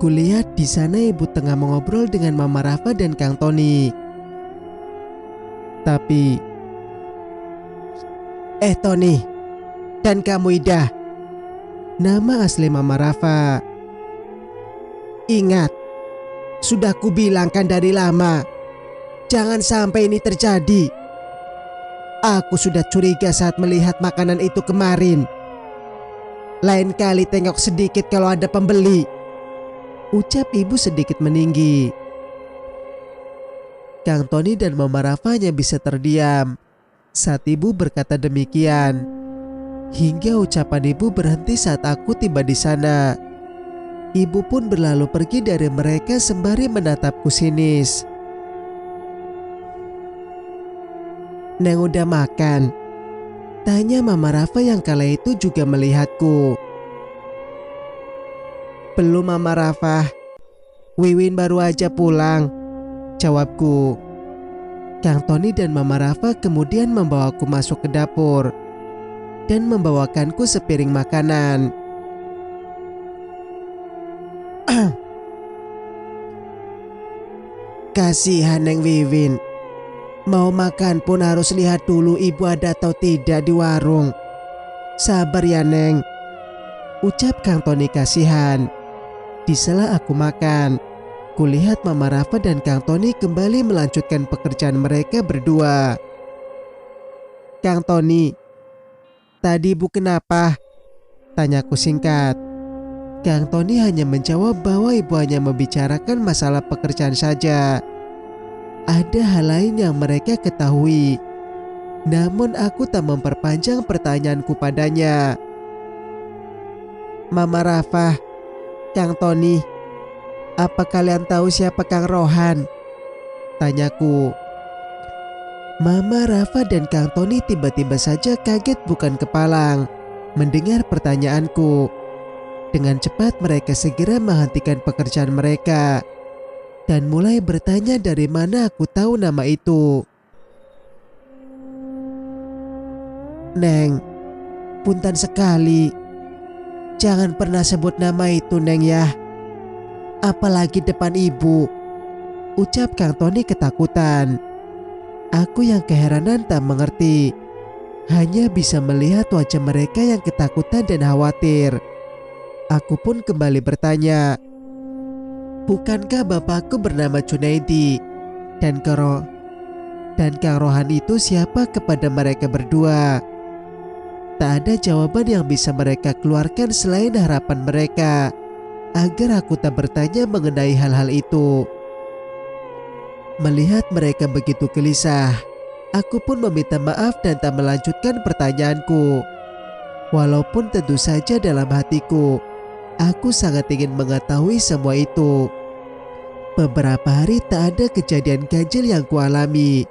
kulihat di sana ibu tengah mengobrol dengan Mama Rafa dan Kang Tony. Tapi Tony, dan kamu Ida. Nama asli Mama Rafa. Ingat, sudah kubilangkan dari lama, jangan sampai ini terjadi. Aku sudah curiga saat melihat makanan itu kemarin. Lain kali tengok sedikit kalau ada pembeli, ucap ibu sedikit meninggi. Kang Tony dan Mama Rafa hanya bisa terdiam. Saat ibu berkata demikian, hingga ucapan ibu berhenti saat aku tiba di sana. Ibu pun berlalu pergi dari mereka sembari menatapku sinis. "Neng udah makan?" tanya Mama Rafa yang kala itu juga melihatku. "Belum Mama Rafa, Wiwin baru aja pulang," jawabku. Kang Tony dan Mama Rafa kemudian membawaku masuk ke dapur dan membawakanku sepiring makanan. "Kasihan Neng Wiwin, mau makan pun harus lihat dulu ibu ada atau tidak di warung. Sabar ya Neng," ucap Kang Tony kasihan. Di sela aku makan, kulihat Mama Rafa dan Kang Tony kembali melanjutkan pekerjaan mereka berdua. "Kang Tony, tadi ibu kenapa?" tanyaku singkat. Kang Tony hanya menjawab bahwa ibu hanya membicarakan masalah pekerjaan saja. Ada hal lain yang mereka ketahui, namun aku tak memperpanjang pertanyaanku padanya. "Mama Rafa, Kang Tony, apa kalian tahu siapa Kang Rohan?" tanyaku. Mama Rafa dan Kang Tony tiba-tiba saja kaget bukan kepalang mendengar pertanyaanku. Dengan cepat mereka segera menghentikan pekerjaan mereka dan mulai bertanya dari mana aku tahu nama itu. "Neng, punten sekali. Jangan pernah sebut nama itu Neng ya. Apalagi depan ibu," ucap Kang Tony ketakutan. Aku yang keheranan tak mengerti, hanya bisa melihat wajah mereka yang ketakutan dan khawatir. Aku pun kembali bertanya, "Bukankah bapakku bernama Junaidi? Dan Kang Rohan itu siapa kepada mereka berdua?" Tak ada jawaban yang bisa mereka keluarkan selain harapan mereka agar aku tak bertanya mengenai hal-hal itu. Melihat mereka begitu gelisah, aku pun meminta maaf dan tak melanjutkan pertanyaanku. Walaupun tentu saja dalam hatiku, aku sangat ingin mengetahui semua itu. Beberapa hari tak ada kejadian ganjil yang kualami,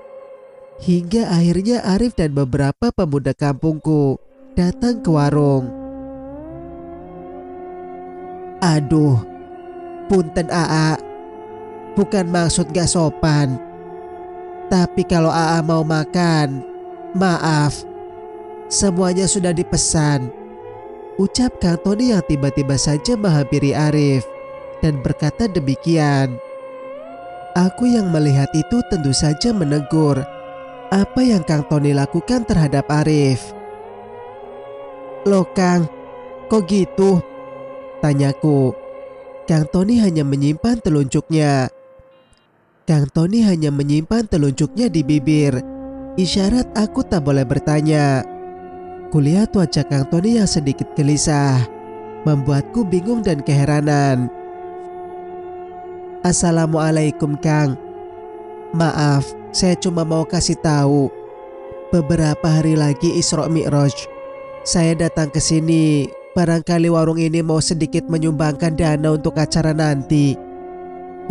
hingga akhirnya Arif dan beberapa pemuda kampungku datang ke warung. "Aduh, punten Aa, bukan maksud gak sopan. Tapi kalau Aa mau makan, maaf, semuanya sudah dipesan," ucap Kang Tony yang tiba-tiba saja menghampiri Arif dan berkata demikian. Aku yang melihat itu tentu saja menegur apa yang Kang Tony lakukan terhadap Arif. "Loh Kang, kok gitu?" tanyaku. Kang Tony hanya menyimpan telunjuknya. Di bibir, isyarat aku tak boleh bertanya. Kulihat wajah Kang Tony yang sedikit gelisah, membuatku bingung dan keheranan. "Assalamualaikum Kang. Maaf, saya cuma mau kasih tahu. Beberapa hari lagi Isra Mi'raj. Saya datang ke sini, barangkali warung ini mau sedikit menyumbangkan dana untuk acara nanti,"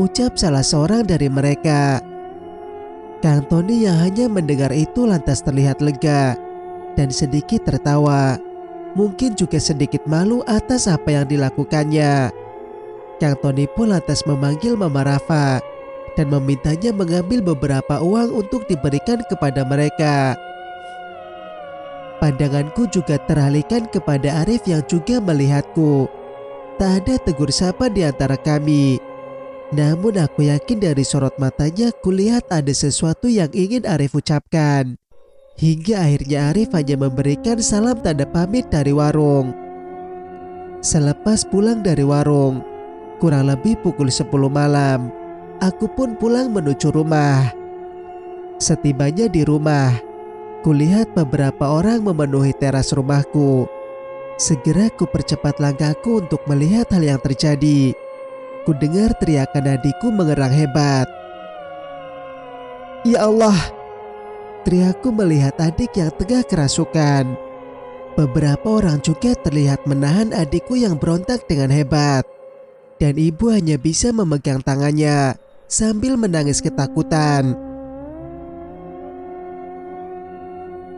ucap salah seorang dari mereka. Kang Tony yang hanya mendengar itu lantas terlihat lega dan sedikit tertawa. Mungkin juga sedikit malu atas apa yang dilakukannya. Kang Tony pun lantas memanggil Mama Rafa dan memintanya mengambil beberapa uang untuk diberikan kepada mereka. Pandanganku juga teralihkan kepada Arif yang juga melihatku. Tak ada tegur sapa di antara kami. Namun aku yakin dari sorot matanya kulihat ada sesuatu yang ingin Arif ucapkan. Hingga akhirnya Arif hanya memberikan salam tanda pamit dari warung. Selepas pulang dari warung, kurang lebih pukul 10 malam, aku pun pulang menuju rumah. Setibanya di rumah, kulihat beberapa orang memenuhi teras rumahku. Segera ku percepat langkahku untuk melihat hal yang terjadi. Ku dengar teriakan adikku mengerang hebat. "Ya Allah, teriakku melihat adik yang tengah kerasukan. Beberapa orang juga terlihat menahan adikku yang berontak dengan hebat. Dan ibu hanya bisa memegang tangannya sambil menangis ketakutan.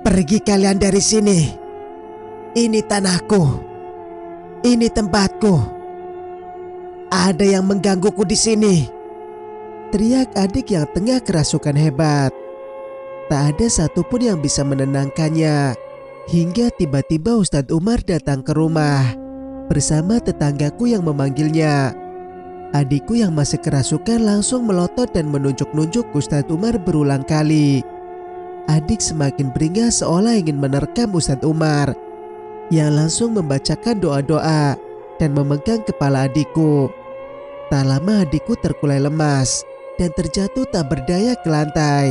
"Pergi kalian dari sini. Ini tanahku. Ini tempatku. Ada yang menggangguku di sini," teriak adik yang tengah kerasukan hebat. Tak ada satupun yang bisa menenangkannya. Hingga tiba-tiba Ustadz Umar datang ke rumah bersama tetanggaku yang memanggilnya. Adikku yang masih kerasukan langsung melotot dan menunjuk-nunjuk Ustadz Umar berulang kali. Adik semakin beringas seolah ingin menerkam Ustadz Umar yang langsung membacakan doa-doa dan memegang kepala adikku. Tak lama adikku terkulai lemas dan terjatuh tak berdaya ke lantai.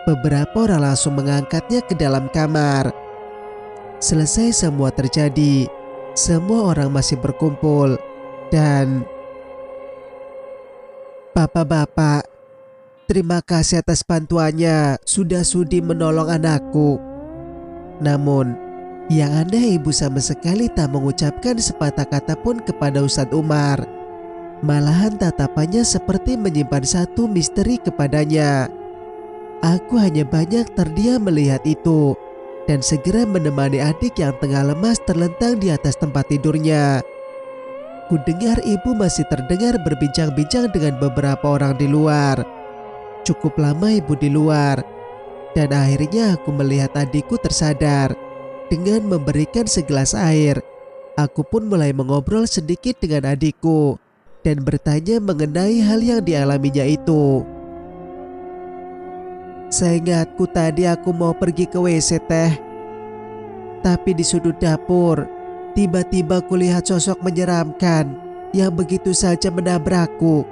Beberapa orang langsung mengangkatnya ke dalam kamar. Selesai semua terjadi, semua orang masih berkumpul dan "Bapak-bapak, terima kasih atas bantuannya, sudah sudi menolong anakku." Namun, yang aneh ibu sama sekali tak mengucapkan sepatah kata pun kepada Ustadz Umar. Malahan tatapannya seperti menyimpan satu misteri kepadanya. Aku hanya banyak terdiam melihat itu dan segera menemani adik yang tengah lemas terlentang di atas tempat tidurnya. Ku dengar ibu masih terdengar berbincang-bincang dengan beberapa orang di luar. Cukup lama ibu di luar, dan akhirnya aku melihat adikku tersadar. Dengan memberikan segelas air, aku pun mulai mengobrol sedikit dengan adikku dan bertanya mengenai hal yang dialaminya itu. "Seingatku tadi aku mau pergi ke WC teh. Tapi di sudut dapur, tiba-tiba kulihat sosok menyeramkan yang begitu saja menabrakku.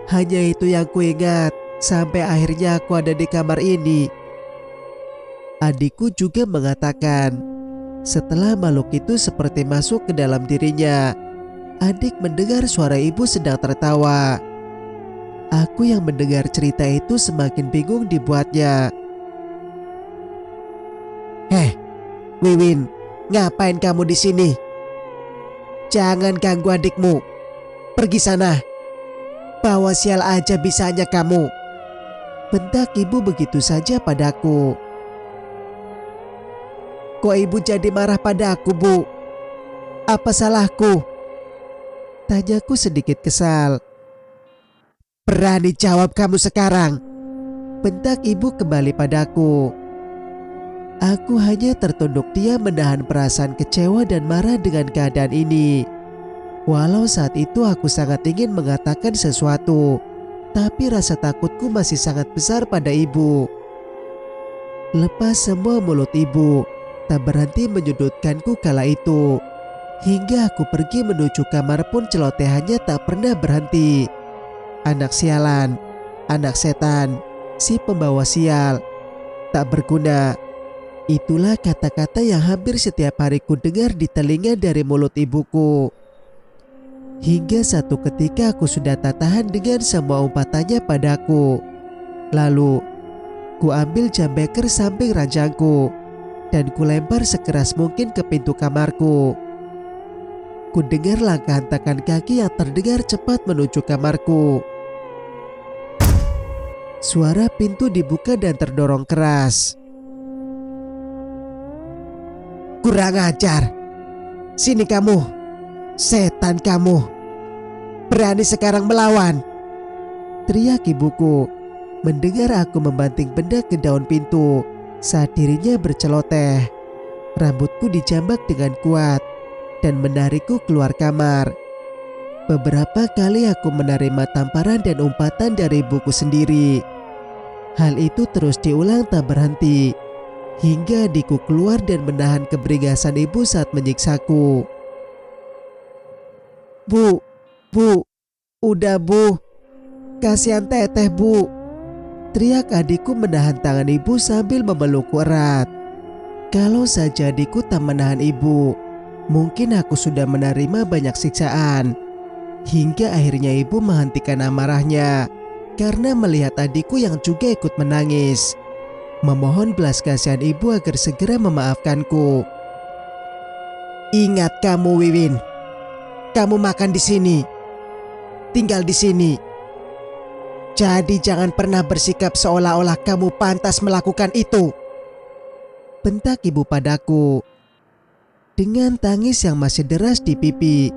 Hanya itu yang kuingat sampai akhirnya aku ada di kamar ini." Adikku juga mengatakan, setelah makhluk itu seperti masuk ke dalam dirinya, adik mendengar suara ibu sedang tertawa. Aku yang mendengar cerita itu semakin bingung dibuatnya. Wiwin, ngapain kamu di sini? Jangan ganggu adikmu. Pergi sana. Bawa sial aja bisanya kamu." Bentak ibu begitu saja padaku. "Kok ibu jadi marah padaku, Bu? Apa salahku?" Tanyaku sedikit kesal. "Berani jawab kamu sekarang?" bentak ibu kembali padaku. Aku hanya tertunduk diam menahan perasaan kecewa dan marah dengan keadaan ini. Walau saat itu aku sangat ingin mengatakan sesuatu, tapi rasa takutku masih sangat besar pada ibu. Lepas semua mulut ibu tak berhenti menyudutkanku kala itu. Hingga aku pergi menuju kamar pun celotehannya tak pernah berhenti. "Anak sialan, anak setan, si pembawa sial, tak berguna." Itulah kata-kata yang hampir setiap hari ku dengar di telinga dari mulut ibuku. Hingga satu ketika aku sudah tak tahan dengan semua umpatannya padaku. Lalu, ku ambil jam beker samping ranjangku dan ku lempar sekeras mungkin ke pintu kamarku. Ku dengar langkah hentakan kaki yang terdengar cepat menuju kamarku. Suara pintu dibuka dan terdorong keras. "Kurang ajar! Sini kamu! Setan kamu! Berani sekarang melawan!" teriak ibuku mendengar aku membanting benda ke daun pintu saat dirinya berceloteh. Rambutku dijambak dengan kuat dan menarikku keluar kamar. Beberapa kali aku menerima tamparan dan umpatan dari ibuku sendiri. Hal itu terus diulang tak berhenti hingga adikku keluar dan menahan keberingasan ibu saat menyiksaku. Bu, udah Bu, kasihan teteh Bu," teriak adikku menahan tangan ibu sambil memelukku erat. Kalau saja adikku tak menahan ibu, mungkin aku sudah menerima banyak siksaan. Hingga akhirnya ibu menghentikan amarahnya karena melihat adikku yang juga ikut menangis. memohon belas kasihan ibu agar segera memaafkanku. Ingat kamu, Wiwin. Kamu makan di sini, tinggal di sini. Jadi jangan pernah bersikap seolah-olah kamu pantas melakukan itu, bentak ibu padaku. Dengan tangis yang masih deras di pipi,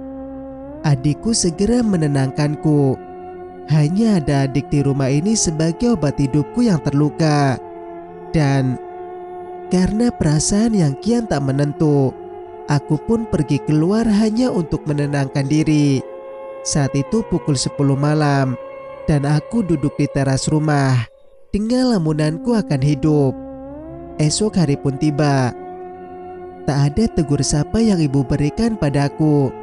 adikku segera menenangkanku. Hanya ada adik di rumah ini sebagai obat hidupku yang terluka. Dan karena perasaan yang kian tak menentu, aku pun pergi keluar hanya untuk menenangkan diri. Saat itu pukul 10 malam dan aku duduk di teras rumah dengan lamunanku akan hidup. Esok hari pun tiba. Tak ada tegur sapa yang ibu berikan padaku.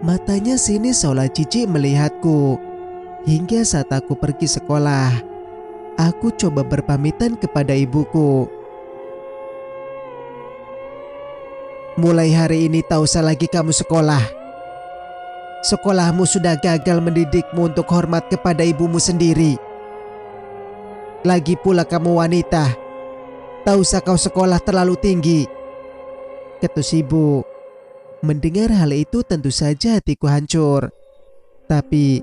Matanya sinis seolah jijik melihatku. Hingga saat aku pergi sekolah, aku coba berpamitan kepada ibuku. Mulai hari ini tak usah lagi kamu sekolah. Sekolahmu sudah gagal mendidikmu untuk hormat kepada ibumu sendiri. Lagi pula kamu wanita, tak usah kau sekolah terlalu tinggi, ketus ibu. Mendengar hal itu tentu saja hatiku hancur. Tapi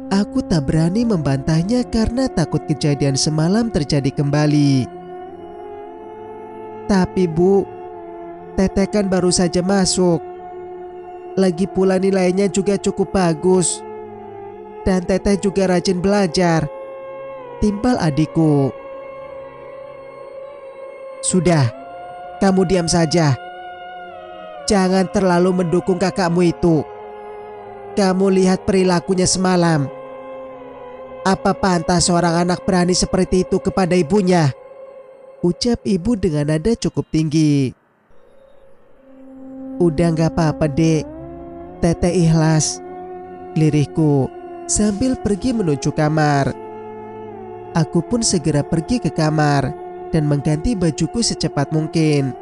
aku tak berani membantahnya karena takut kejadian semalam terjadi kembali. Tapi Bu, Teteh kan baru saja masuk. Lagi pula nilainya juga cukup bagus. Dan Teteh juga rajin belajar, timpal adikku. Sudah, kamu diam saja. Jangan terlalu mendukung kakakmu itu. Kamu lihat perilakunya semalam. Apa pantas seorang anak berani seperti itu kepada ibunya? Ucap ibu dengan nada cukup tinggi. Udah gak apa-apa dek, Teteh ikhlas, lirihku sambil pergi menuju kamar. Aku pun segera pergi ke kamar dan mengganti bajuku secepat mungkin.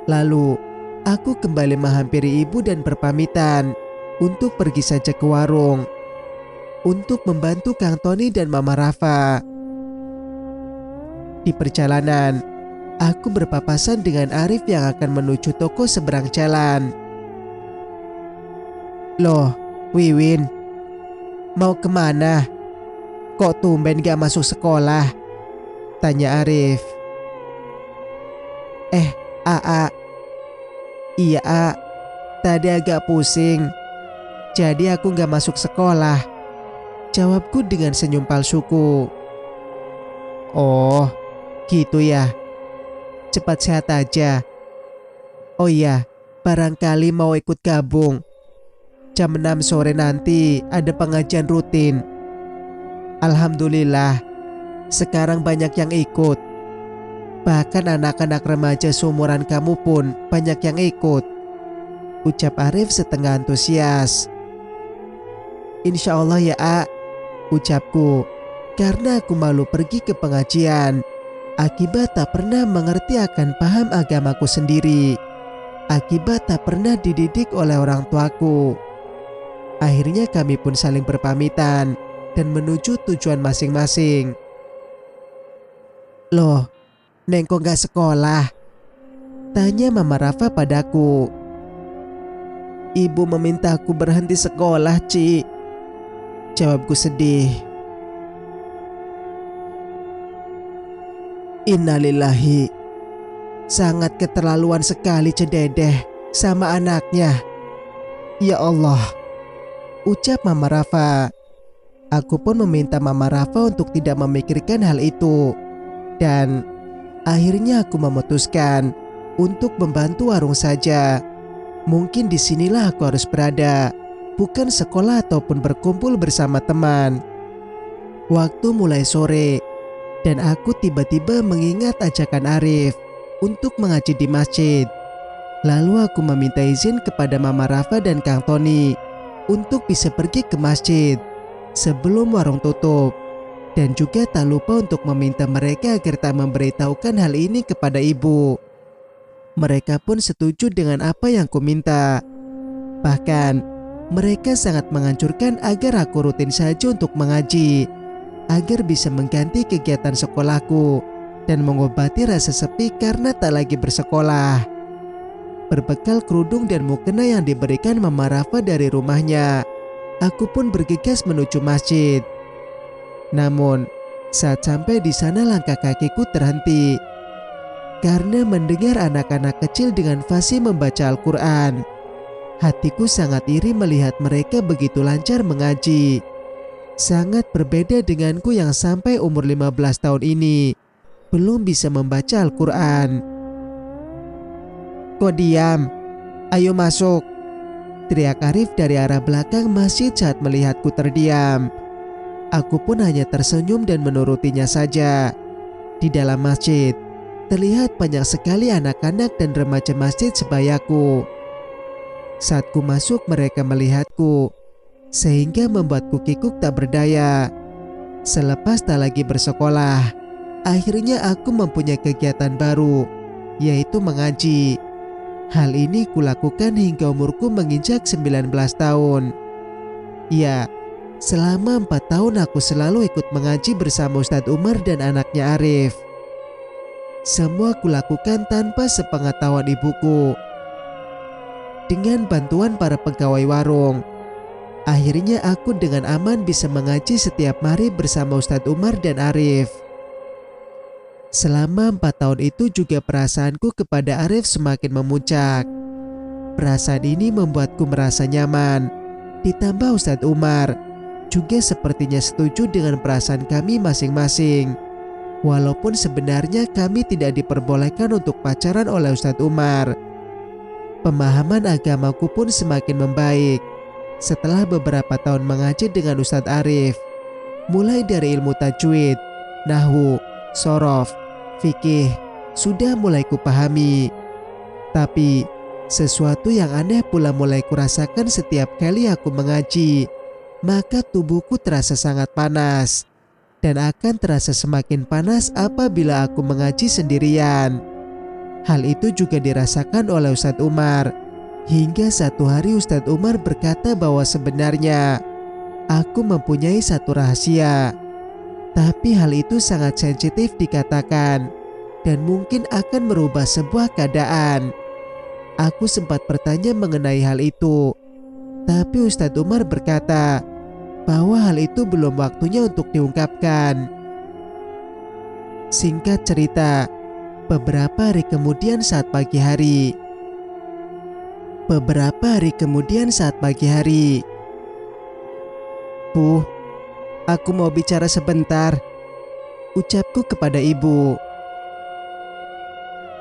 Lalu aku kembali menghampiri ibu dan berpamitan untuk pergi saja ke warung untuk membantu Kang Tony dan Mama Rafa. Di perjalanan, aku berpapasan dengan Arif yang akan menuju toko seberang jalan. Loh, Wiwin, mau kemana? Kok tumben gak masuk sekolah? Tanya Arif. Aa. Iya, A. Tadi agak pusing, jadi aku gak masuk sekolah, jawabku dengan senyum palsuku. Oh, gitu ya. Cepat sehat aja. Oh iya, barangkali mau ikut gabung. Jam 6 sore nanti ada pengajian rutin. Alhamdulillah, sekarang banyak yang ikut. Bahkan anak-anak remaja seumuran kamu pun banyak yang ikut, ucap Arif setengah antusias. Insya Allah ya A, ucapku karena aku malu pergi ke pengajian. Akibat tak pernah mengerti akan paham agamaku sendiri. Akibat tak pernah dididik oleh orang tuaku. Akhirnya kami pun saling berpamitan dan menuju tujuan masing-masing. Loh, Neng kok gak sekolah? Tanya Mama Rafa padaku. Ibu meminta aku berhenti sekolah, Ci, jawabku sedih. Innalillahi. Sangat keterlaluan sekali Cededeh sama anaknya. Ya Allah, ucap Mama Rafa. Aku pun meminta Mama Rafa untuk tidak memikirkan hal itu. Dan akhirnya aku memutuskan untuk membantu warung saja. Mungkin disinilah aku harus berada, bukan sekolah ataupun berkumpul bersama teman. Waktu mulai sore dan aku tiba-tiba mengingat ajakan Arif untuk mengaji di masjid. Lalu aku meminta izin kepada Mama Rafa dan Kang Tony untuk bisa pergi ke masjid sebelum warung tutup. Dan juga tak lupa untuk meminta mereka agar tak memberitahukan hal ini kepada ibu. Mereka pun setuju dengan apa yang kuminta. Bahkan mereka sangat menganjurkan agar aku rutin saja untuk mengaji, agar bisa mengganti kegiatan sekolahku dan mengobati rasa sepi karena tak lagi bersekolah. Berbekal kerudung dan mukena yang diberikan Mama Rafa dari rumahnya, aku pun bergegas menuju masjid. Namun, saat sampai di sana langkah kakiku terhenti karena mendengar anak-anak kecil dengan fasih membaca Al-Quran. Hatiku sangat iri melihat mereka begitu lancar mengaji. Sangat berbeda denganku yang sampai umur 15 tahun ini belum bisa membaca Al-Quran. "Kok diam? Ayo masuk!" teriak Arif dari arah belakang masjid saat melihatku terdiam. Aku pun hanya tersenyum dan menurutinya saja. Di dalam masjid, terlihat banyak sekali anak-anak dan remaja masjid sebayaku. Saat ku masuk mereka melihatku, sehingga membuatku kikuk tak berdaya. Selepas tak lagi bersekolah, akhirnya aku mempunyai kegiatan baru, yaitu mengaji. Hal ini kulakukan hingga umurku menginjak 19 tahun. Ya, selama 4 tahun aku selalu ikut mengaji bersama Ustadz Umar dan anaknya Arif. Semua kulakukan tanpa sepengetahuan ibuku. Dengan bantuan para pegawai warung, akhirnya aku dengan aman bisa mengaji setiap hari bersama Ustadz Umar dan Arif. Selama 4 tahun itu juga perasaanku kepada Arif semakin memuncak. Perasaan ini membuatku merasa nyaman. Ditambah Ustadz Umar juga sepertinya setuju dengan perasaan kami masing-masing. Walaupun sebenarnya kami tidak diperbolehkan untuk pacaran oleh Ustadz Umar. Pemahaman agamaku pun semakin membaik setelah beberapa tahun mengaji dengan Ustadz Arif. Mulai dari ilmu tajwid, nahwu, shorof, fikih sudah mulai kupahami. Tapi sesuatu yang aneh pula mulai kurasakan setiap kali aku mengaji. Maka tubuhku terasa sangat panas, dan akan terasa semakin panas apabila aku mengaji sendirian. Hal itu juga dirasakan oleh Ustadz Umar. Hingga satu hari Ustadz Umar berkata bahwa sebenarnya aku mempunyai satu rahasia. Tapi hal itu sangat sensitif dikatakan, dan mungkin akan merubah sebuah keadaan. Aku sempat bertanya mengenai hal itu, tapi Ustadz Umar berkata bahwa hal itu belum waktunya untuk diungkapkan. Singkat cerita, beberapa hari kemudian saat pagi hari, "Bu, aku mau bicara sebentar," ucapku kepada ibu.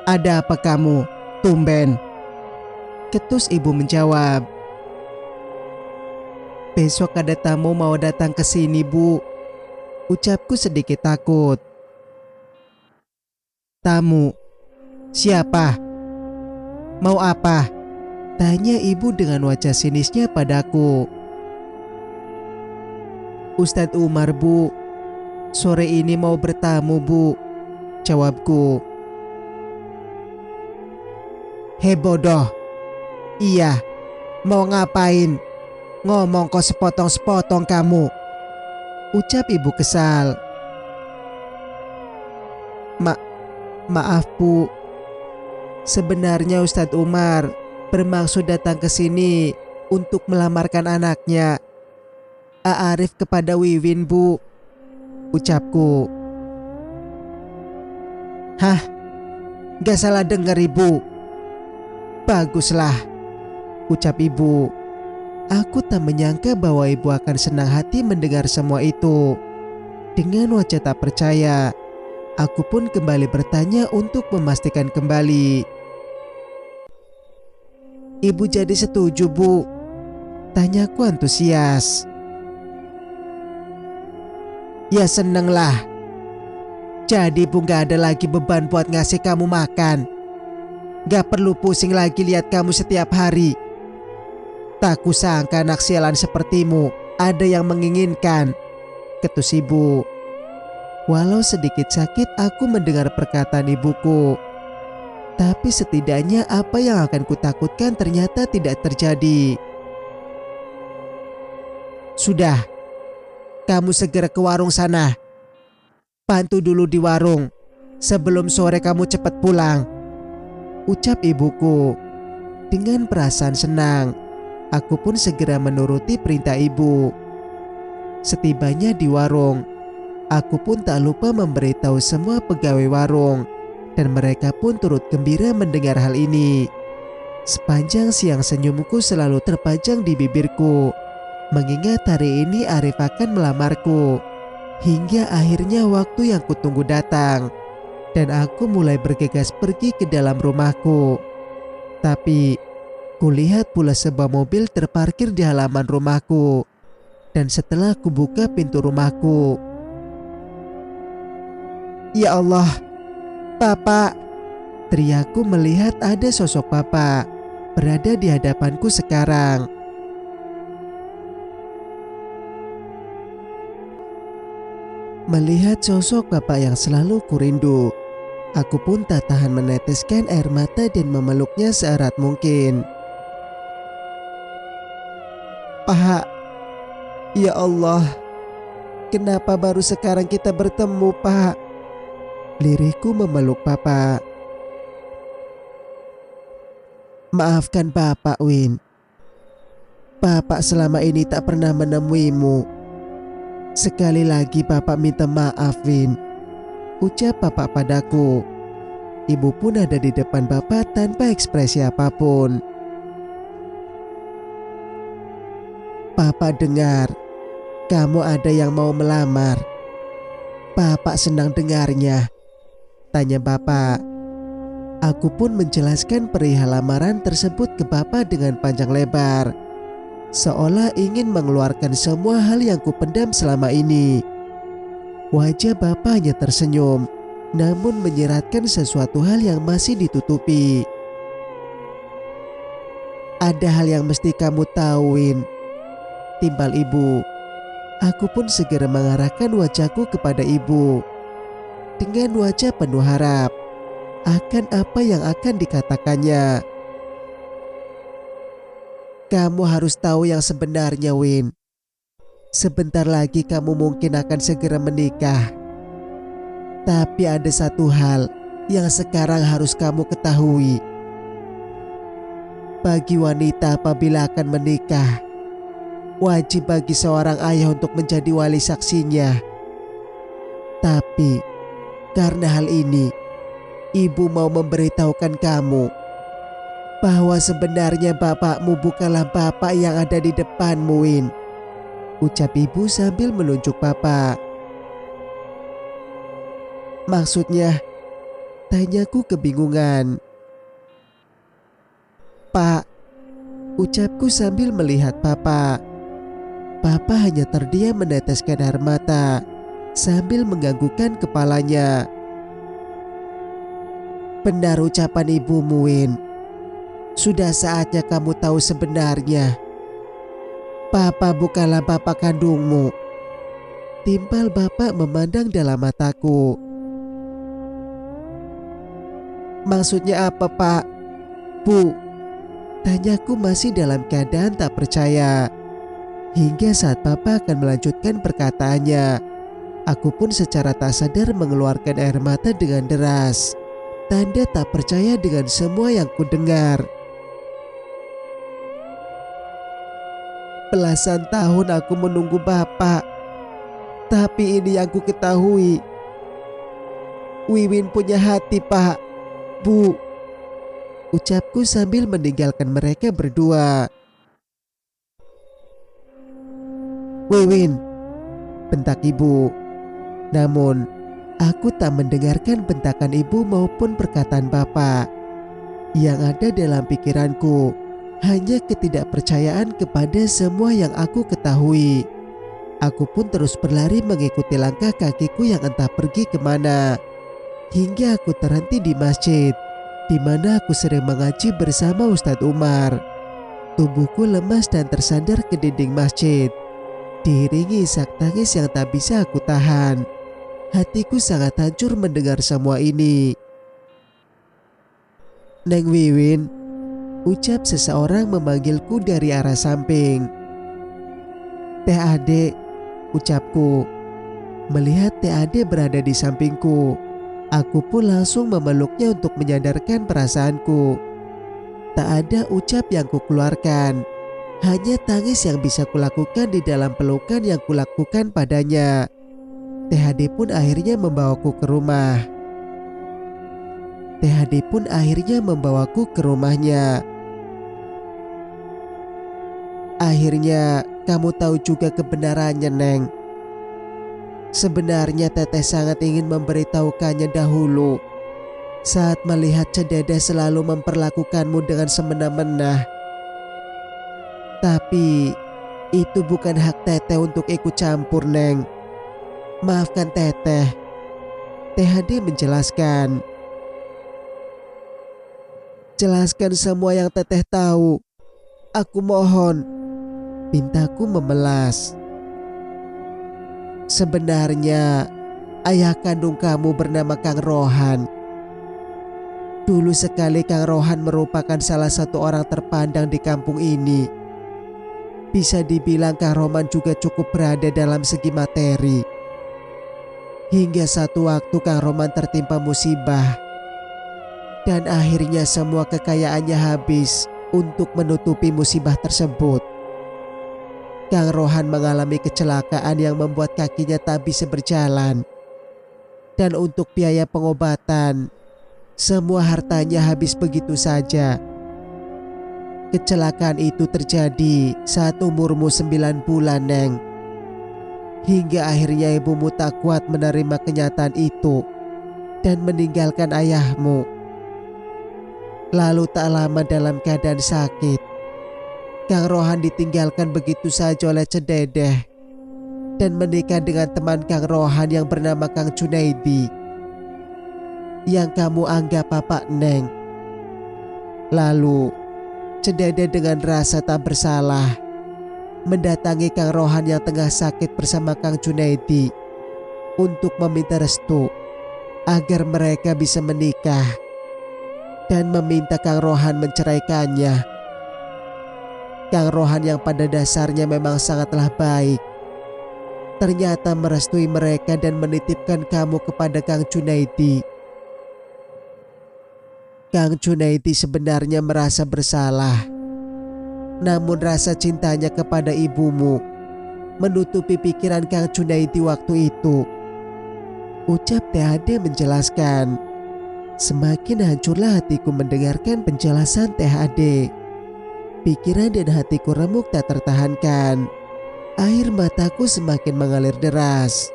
"Ada apa kamu? Tumben," ketus ibu menjawab. "Besok ada tamu mau datang ke sini, Bu," ucapku sedikit takut. "Tamu? Siapa? Mau apa?" tanya ibu dengan wajah sinisnya padaku. "Ustadz Umar, Bu. Sore ini mau bertamu, Bu," jawabku. "Hei bodoh. Iya, mau ngapain? Ngomong kok sepotong-sepotong kamu," ucap ibu kesal. Maaf, Bu. Sebenarnya Ustadz Umar bermaksud datang ke sini untuk melamarkan anaknya, Arif, kepada Wiwin, Bu," ucapku. "Hah? Gak salah dengar, Ibu? Baguslah," ucap ibu. Aku tak menyangka bahwa ibu akan senang hati mendengar semua itu. Dengan wajah tak percaya, aku pun kembali bertanya untuk memastikan kembali. "Ibu jadi setuju, Bu?" tanyaku antusias. "Ya senenglah. Jadi Bu gak ada lagi beban buat ngasih kamu makan. Gak perlu pusing lagi lihat kamu setiap hari. Tak kusangka anak sialan sepertimu ada yang menginginkan," ketus ibu. Walau sedikit sakit aku mendengar perkataan ibuku, tapi setidaknya apa yang akan kutakutkan ternyata tidak terjadi. "Sudah, kamu segera ke warung sana. Bantu dulu di warung. Sebelum sore kamu cepat pulang, ucap ibuku. Dengan perasaan senang, aku pun segera menuruti perintah ibu. Setibanya di warung, aku pun tak lupa memberitahu semua pegawai warung, dan mereka pun turut gembira mendengar hal ini. Sepanjang siang senyumku selalu terpajang di bibirku, mengingat hari ini Arif akan melamarku. Hingga akhirnya waktu yang kutunggu datang, dan aku mulai bergegas pergi ke dalam rumahku. Tapi kulihat pula sebuah mobil terparkir di halaman rumahku, dan setelah kubuka pintu rumahku, "Ya Allah, Bapak!" teriakku melihat ada sosok Bapak berada di hadapanku sekarang. Melihat sosok Bapak yang selalu kurindu, aku pun tak tahan meneteskan air mata dan memeluknya seerat mungkin. "Pak, ya Allah, kenapa baru sekarang kita bertemu, Pak?" Lirihku memeluk Bapak. "Maafkan Bapak, Win. Bapak selama ini tak pernah menemuimu. Sekali lagi Bapak minta maaf, Win," ucap Bapak padaku. Ibu pun ada di depan Bapak tanpa ekspresi apapun. "Bapak dengar, kamu ada yang mau melamar." "Bapak senang dengarnya," tanya Bapak. Aku pun menjelaskan perihal lamaran tersebut ke Bapak dengan panjang lebar, seolah ingin mengeluarkan semua hal yang kupendam selama ini. Wajah Bapak hanya tersenyum, namun menyiratkan sesuatu hal yang masih ditutupi. "Ada hal yang mesti kamu tahu, Win," timpal ibu. Aku pun segera mengarahkan wajahku kepada ibu dengan wajah penuh harap akan apa yang akan dikatakannya. "Kamu harus tahu yang sebenarnya, Win. Sebentar lagi kamu mungkin akan segera menikah. Tapi ada satu hal yang sekarang harus kamu ketahui. Bagi wanita apabila akan menikah, wajib bagi seorang ayah untuk menjadi wali saksinya. Tapi karena hal ini, ibu mau memberitahukan kamu bahwa sebenarnya bapakmu bukanlah bapak yang ada di depanmu, Win," ucap ibu sambil menunjuk Bapak. "Maksudnya?" tanyaku kebingungan. "Pak," ucapku sambil melihat Bapak. Bapak hanya terdiam meneteskan air mata sambil menganggukkan kepalanya. "Benar ucapan ibumu, Win. Sudah saatnya kamu tahu sebenarnya. Papa bukanlah bapak kandungmu," timpal Bapak memandang dalam mataku. "Maksudnya apa, Pak?" "Bu," tanyaku masih dalam keadaan tak percaya. Hingga saat Bapak akan melanjutkan perkataannya, aku pun secara tak sadar mengeluarkan air mata dengan deras, tanda tak percaya dengan semua yang kudengar. "Belasan tahun aku menunggu Bapak, tapi ini yang ku ketahui. Wiwin punya hati, Pak, Bu," ucapku sambil meninggalkan mereka berdua. "Wiwin," bentak ibu. Namun aku tak mendengarkan bentakan ibu maupun perkataan Bapak. Yang ada dalam pikiranku hanya ketidakpercayaan kepada semua yang aku ketahui. Aku pun terus berlari mengikuti langkah kakiku yang entah pergi kemana, hingga aku terhenti di masjid, di mana aku sering mengaji bersama Ustadz Umar. Tubuhku lemas dan tersandar ke dinding masjid, diiringi isak tangis yang tak bisa aku tahan. Hatiku sangat hancur mendengar semua ini. "Neng Wiwin," ucap seseorang memanggilku dari arah samping. "Teh Ade," ucapku. Melihat Teh Ade berada di sampingku, Aku pun langsung memeluknya untuk menyadarkan perasaanku. Tak ada ucap yang kukeluarkan, hanya tangis yang bisa kulakukan di dalam pelukan yang kulakukan padanya. THD pun akhirnya membawaku ke rumah. THD pun akhirnya membawaku ke rumahnya. Akhirnya kamu tahu juga kebenarannya, Neng. Sebenarnya Teteh sangat ingin memberitahukannya dahulu saat melihat Cedede selalu memperlakukanmu dengan semena-mena. Tapi itu bukan hak Teteh untuk ikut campur, Neng. Maafkan Teteh. THD menjelaskan. Jelaskan semua yang Teteh tahu. Aku mohon. Pintaku memelas. Sebenarnya ayah kandung kamu bernama Kang Rohan. Dulu sekali Kang Rohan merupakan salah satu orang terpandang di kampung ini. Bisa dibilang Kang Roman juga cukup berada dalam segi materi. Hingga satu waktu Kang Roman tertimpa musibah. Dan akhirnya semua kekayaannya habis untuk menutupi musibah tersebut. Kang Rohan mengalami kecelakaan yang membuat kakinya tak bisa berjalan. Dan untuk biaya pengobatan, semua hartanya habis begitu saja. Kecelakaan itu terjadi saat umurmu 9 bulan, Neng. Hingga akhirnya ibumu tak kuat menerima kenyataan itu dan meninggalkan ayahmu. Lalu tak lama dalam keadaan sakit, Kang Rohan ditinggalkan begitu saja oleh Cededeh dan menikah dengan teman Kang Rohan yang bernama Kang Junaidi, yang kamu anggap Bapak, Neng. Lalu Cededeh dengan rasa tak bersalah mendatangi Kang Rohan yang tengah sakit bersama Kang Junaidi untuk meminta restu agar mereka bisa menikah dan meminta Kang Rohan menceraikannya. Kang Rohan yang pada dasarnya memang sangatlah baik, ternyata merestui mereka dan menitipkan kamu kepada Kang Junaidi. Kang Junaidi sebenarnya merasa bersalah, namun rasa cintanya kepada ibumu menutupi pikiran Kang Junaidi waktu itu. Ucap THD menjelaskan. Semakin hancurlah hatiku mendengarkan penjelasan THD. Pikiran dan hatiku remuk tak tertahankan. Air mataku semakin mengalir deras.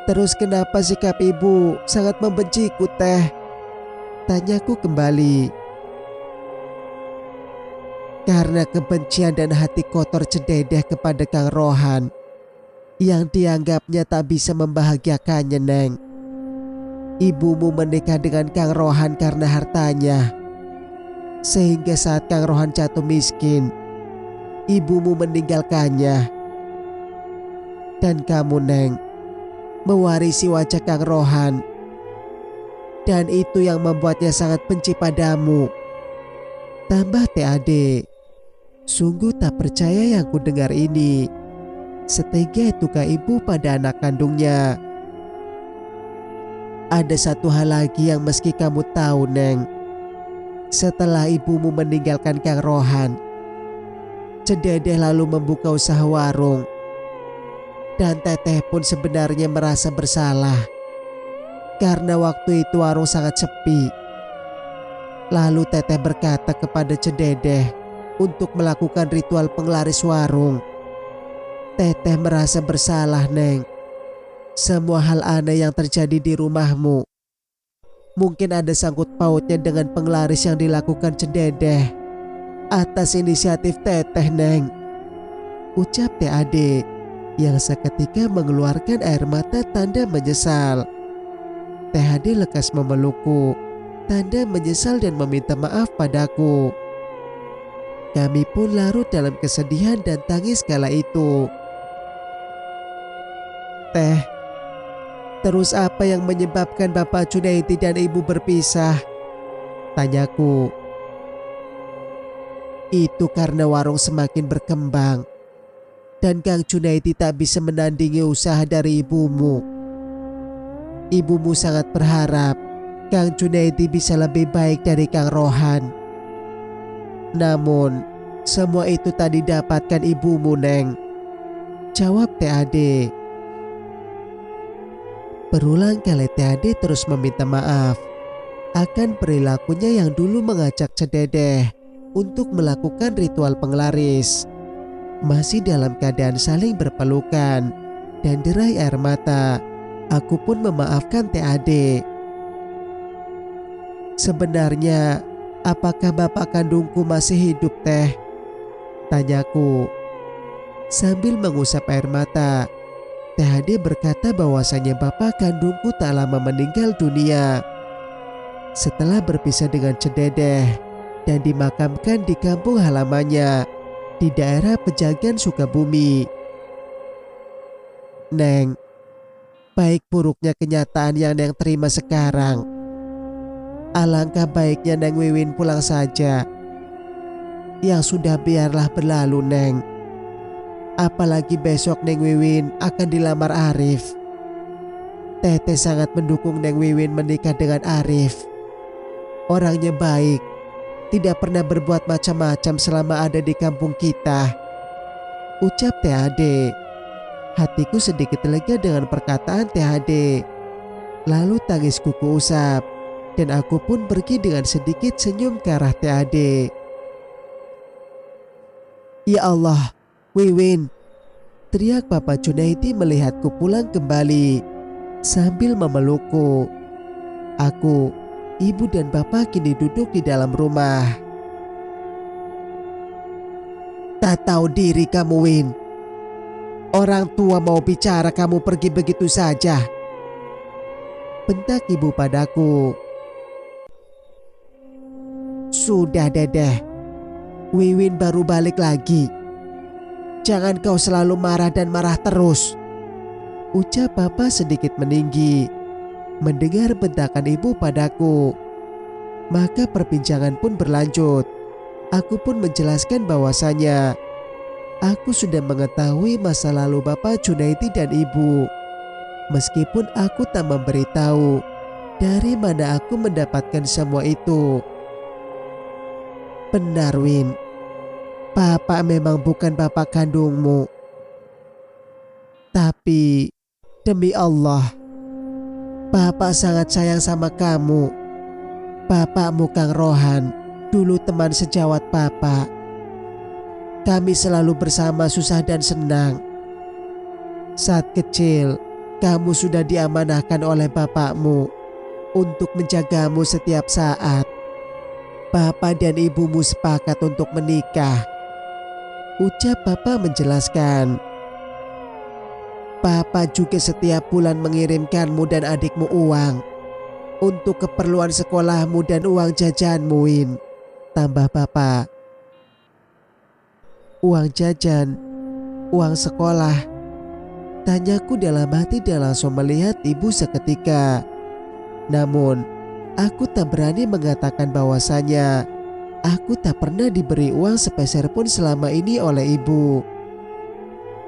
Terus kenapa sikap ibu sangat membenciku, Teh? Tanyaku kembali. Karena kebencian dan hati kotor Cededeh kepada Kang Rohan yang dianggapnya tak bisa membahagiakannya, Neng. Ibumu menikah dengan Kang Rohan karena hartanya. Sehingga saat Kang Rohan jatuh miskin, ibumu meninggalkannya. Dan kamu, Neng, mewarisi wajah Kang Rohan. Dan itu yang membuatnya sangat benci padamu. Tambah TAD. Sungguh tak percaya yang ku dengar ini. Setega itukah ibu pada anak kandungnya? Ada satu hal lagi yang meski kamu tahu, Neng. Setelah ibumu meninggalkan Kang Rohan, Cededeh lalu membuka usaha warung. Dan Teteh pun sebenarnya merasa bersalah karena waktu itu warung sangat sepi. Lalu Teteh berkata kepada Cededeh untuk melakukan ritual penglaris warung. Teteh merasa bersalah, Neng. Semua hal aneh yang terjadi di rumahmu mungkin ada sangkut pautnya dengan penglaris yang dilakukan Cededeh atas inisiatif Teteh, Neng. Ucap TAD yang seketika mengeluarkan air mata tanda menyesal. THD lekas memelukku, tanda menyesal dan meminta maaf padaku. Kami pun larut dalam kesedihan dan tangis kala itu. Teh, terus apa yang menyebabkan Bapak Junaidi dan Ibu berpisah? Tanyaku. Itu karena warung semakin berkembang dan Kang Junaidi tak bisa menandingi usaha dari ibumu. Ibumu sangat berharap Kang Junaidi bisa lebih baik dari Kang Rohan. Namun, semua itu tak didapatkan ibumu, Neng, jawab TAD. Berulang kali TAD terus meminta maaf akan perilakunya yang dulu mengajak Cededeh untuk melakukan ritual penglaris. Masih dalam keadaan saling berpelukan dan derai air mata, aku pun memaafkan TAD. Sebenarnya, apakah bapak kandungku masih hidup, Teh? Tanyaku. Sambil mengusap air mata, THD berkata bahwasanya bapak kandungku tak lama meninggal dunia setelah berpisah dengan Cededeh dan dimakamkan di kampung halamannya di daerah Pejagan, Sukabumi. Neng, baik buruknya kenyataan yang Neng terima sekarang. Alangkah baiknya Neng Wiwin pulang saja. Yang sudah biarlah berlalu, Neng. Apalagi besok Neng Wiwin akan dilamar Arif. Teteh sangat mendukung Neng Wiwin menikah dengan Arif. Orangnya baik, tidak pernah berbuat macam-macam selama ada di kampung kita, ucap THD. Hatiku sedikit lega dengan perkataan THD. Lalu tangisku kuusap dan aku pun pergi dengan sedikit senyum ke arah THD. Ya Allah, Wiwin, teriak Bapak Junaidi melihatku pulang kembali sambil memelukku. Aku, ibu dan bapak kini duduk di dalam rumah. Tak tahu diri kamu, Win. Orang tua mau bicara kamu pergi begitu saja, bentak ibu padaku. Sudah, Dedeh, Wiwin baru balik lagi. Jangan kau selalu marah dan marah terus, ucap bapak sedikit meninggi. Mendengar bentakan ibu padaku, maka perbincangan pun berlanjut. Aku pun menjelaskan bahwasanya aku sudah mengetahui masa lalu Bapak Junaidi dan ibu. Meskipun aku tak memberitahu dari mana aku mendapatkan semua itu. Benar, Win. Bapak memang bukan bapak kandungmu. Tapi demi Allah, Bapak sangat sayang sama kamu. Bapakmu Kang Rohan dulu teman sejawat Bapak. Kami selalu bersama susah dan senang. Saat kecil, kamu sudah diamanahkan oleh bapakmu untuk menjagamu setiap saat. Bapak dan ibumu sepakat untuk menikah, ucap Bapak menjelaskan. Bapak juga setiap bulan mengirimkanmu dan adikmu uang untuk keperluan sekolahmu dan uang jajanmu, Win, tambah Bapak. Uang jajan, uang sekolah, tanyaku dalam hati dan langsung melihat ibu seketika. Namun, aku tak berani mengatakan bahwasanya aku tak pernah diberi uang sepeser pun selama ini oleh ibu.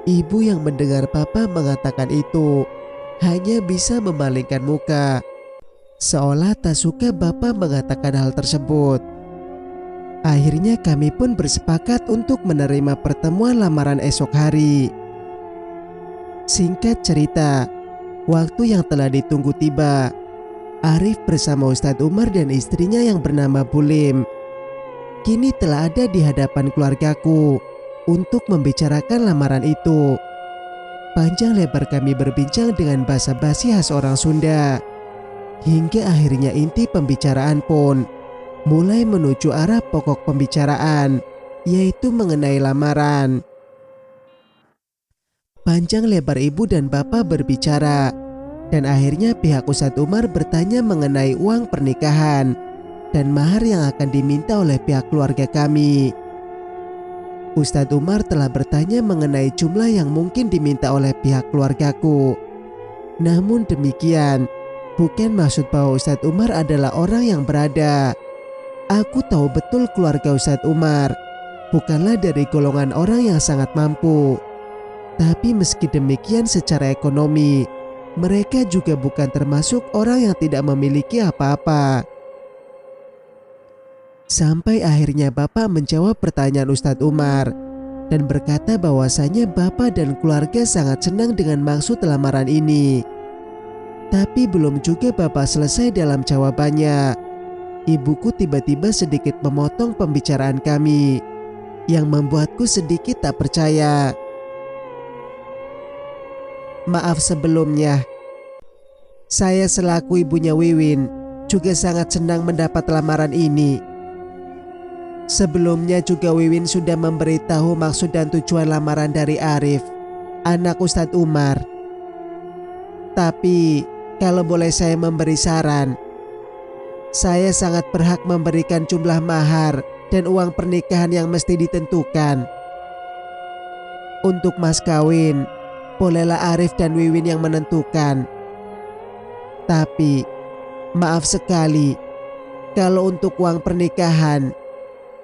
Ibu yang mendengar Papa mengatakan itu hanya bisa memalingkan muka, seolah tak suka Bapak mengatakan hal tersebut. Akhirnya kami pun bersepakat untuk menerima pertemuan lamaran esok hari. Singkat cerita, waktu yang telah ditunggu tiba. Arif bersama Ustadz Umar dan istrinya yang bernama Bulim kini telah ada di hadapan keluargaku untuk membicarakan lamaran itu. Panjang lebar kami berbincang dengan basa-basi khas orang Sunda. Hingga akhirnya inti pembicaraan pun mulai menuju arah pokok pembicaraan, yaitu mengenai lamaran. Panjang lebar ibu dan bapak berbicara, dan akhirnya pihak Ustadz Umar bertanya mengenai uang pernikahan dan mahar yang akan diminta oleh pihak keluarga kami. Ustadz Umar telah bertanya mengenai jumlah yang mungkin diminta oleh pihak keluargaku. Namun demikian, bukan maksud bahwa Ustadz Umar adalah orang yang berada. Aku tahu betul keluarga Ustadz Umar bukanlah dari golongan orang yang sangat mampu. Tapi meski demikian secara ekonomi, mereka juga bukan termasuk orang yang tidak memiliki apa-apa. Sampai akhirnya Bapak menjawab pertanyaan Ustadz Umar dan berkata bahwasanya Bapak dan keluarga sangat senang dengan maksud lamaran ini. Tapi belum juga Bapak selesai dalam jawabannya, ibuku tiba-tiba sedikit memotong pembicaraan kami, yang membuatku sedikit tak percaya. Maaf sebelumnya, saya selaku ibunya Wiwin juga sangat senang mendapat lamaran ini. Sebelumnya juga Wiwin sudah memberitahu maksud dan tujuan lamaran dari Arif, anak Ustadz Umar. Tapi kalau boleh saya memberi saran, saya sangat berhak memberikan jumlah mahar dan uang pernikahan yang mesti ditentukan. Untuk mas kawin, bolehlah Arif dan Wiwin yang menentukan. Tapi maaf sekali, kalau untuk uang pernikahan,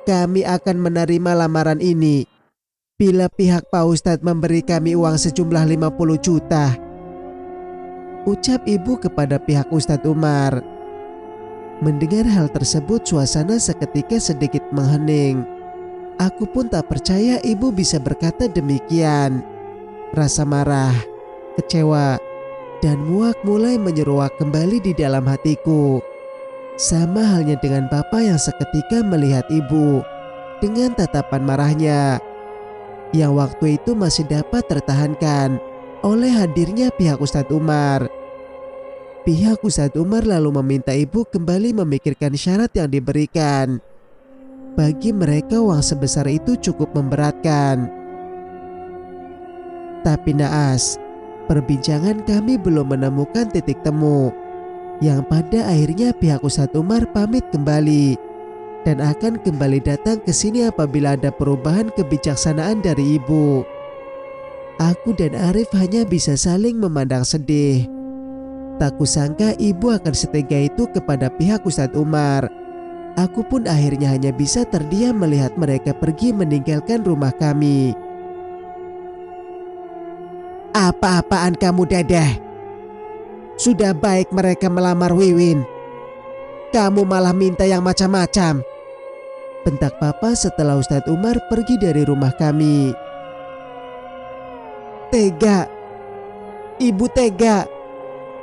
kami akan menerima lamaran ini bila pihak Pak Ustadz memberi kami uang sejumlah 50 juta. Ucap ibu kepada pihak Ustadz Umar. Mendengar hal tersebut, suasana seketika sedikit menghening. Aku pun tak percaya ibu bisa berkata demikian. Rasa marah, kecewa, dan muak mulai menyeruak kembali di dalam hatiku. Sama halnya dengan Bapak yang seketika melihat ibu dengan tatapan marahnya, yang waktu itu masih dapat tertahankan oleh hadirnya pihak Ustadz Umar. Pihak Ustadz Umar lalu meminta ibu kembali memikirkan syarat yang diberikan. Bagi mereka uang sebesar itu cukup memberatkan. Tapi naas, perbincangan kami belum menemukan titik temu, yang pada akhirnya pihak Ustadz Umar pamit kembali dan akan kembali datang ke sini apabila ada perubahan kebijaksanaan dari ibu. Aku dan Arif hanya bisa saling memandang sedih. Tak kusangka ibu akan setega itu kepada pihak Ustadz Umar. Aku pun akhirnya hanya bisa terdiam melihat mereka pergi meninggalkan rumah kami. Apa-apaan kamu, Dedeh? Sudah baik mereka melamar Wiwin, kamu malah minta yang macam-macam. Bentak Papa setelah Ustadz Umar pergi dari rumah kami. Tega, ibu tega,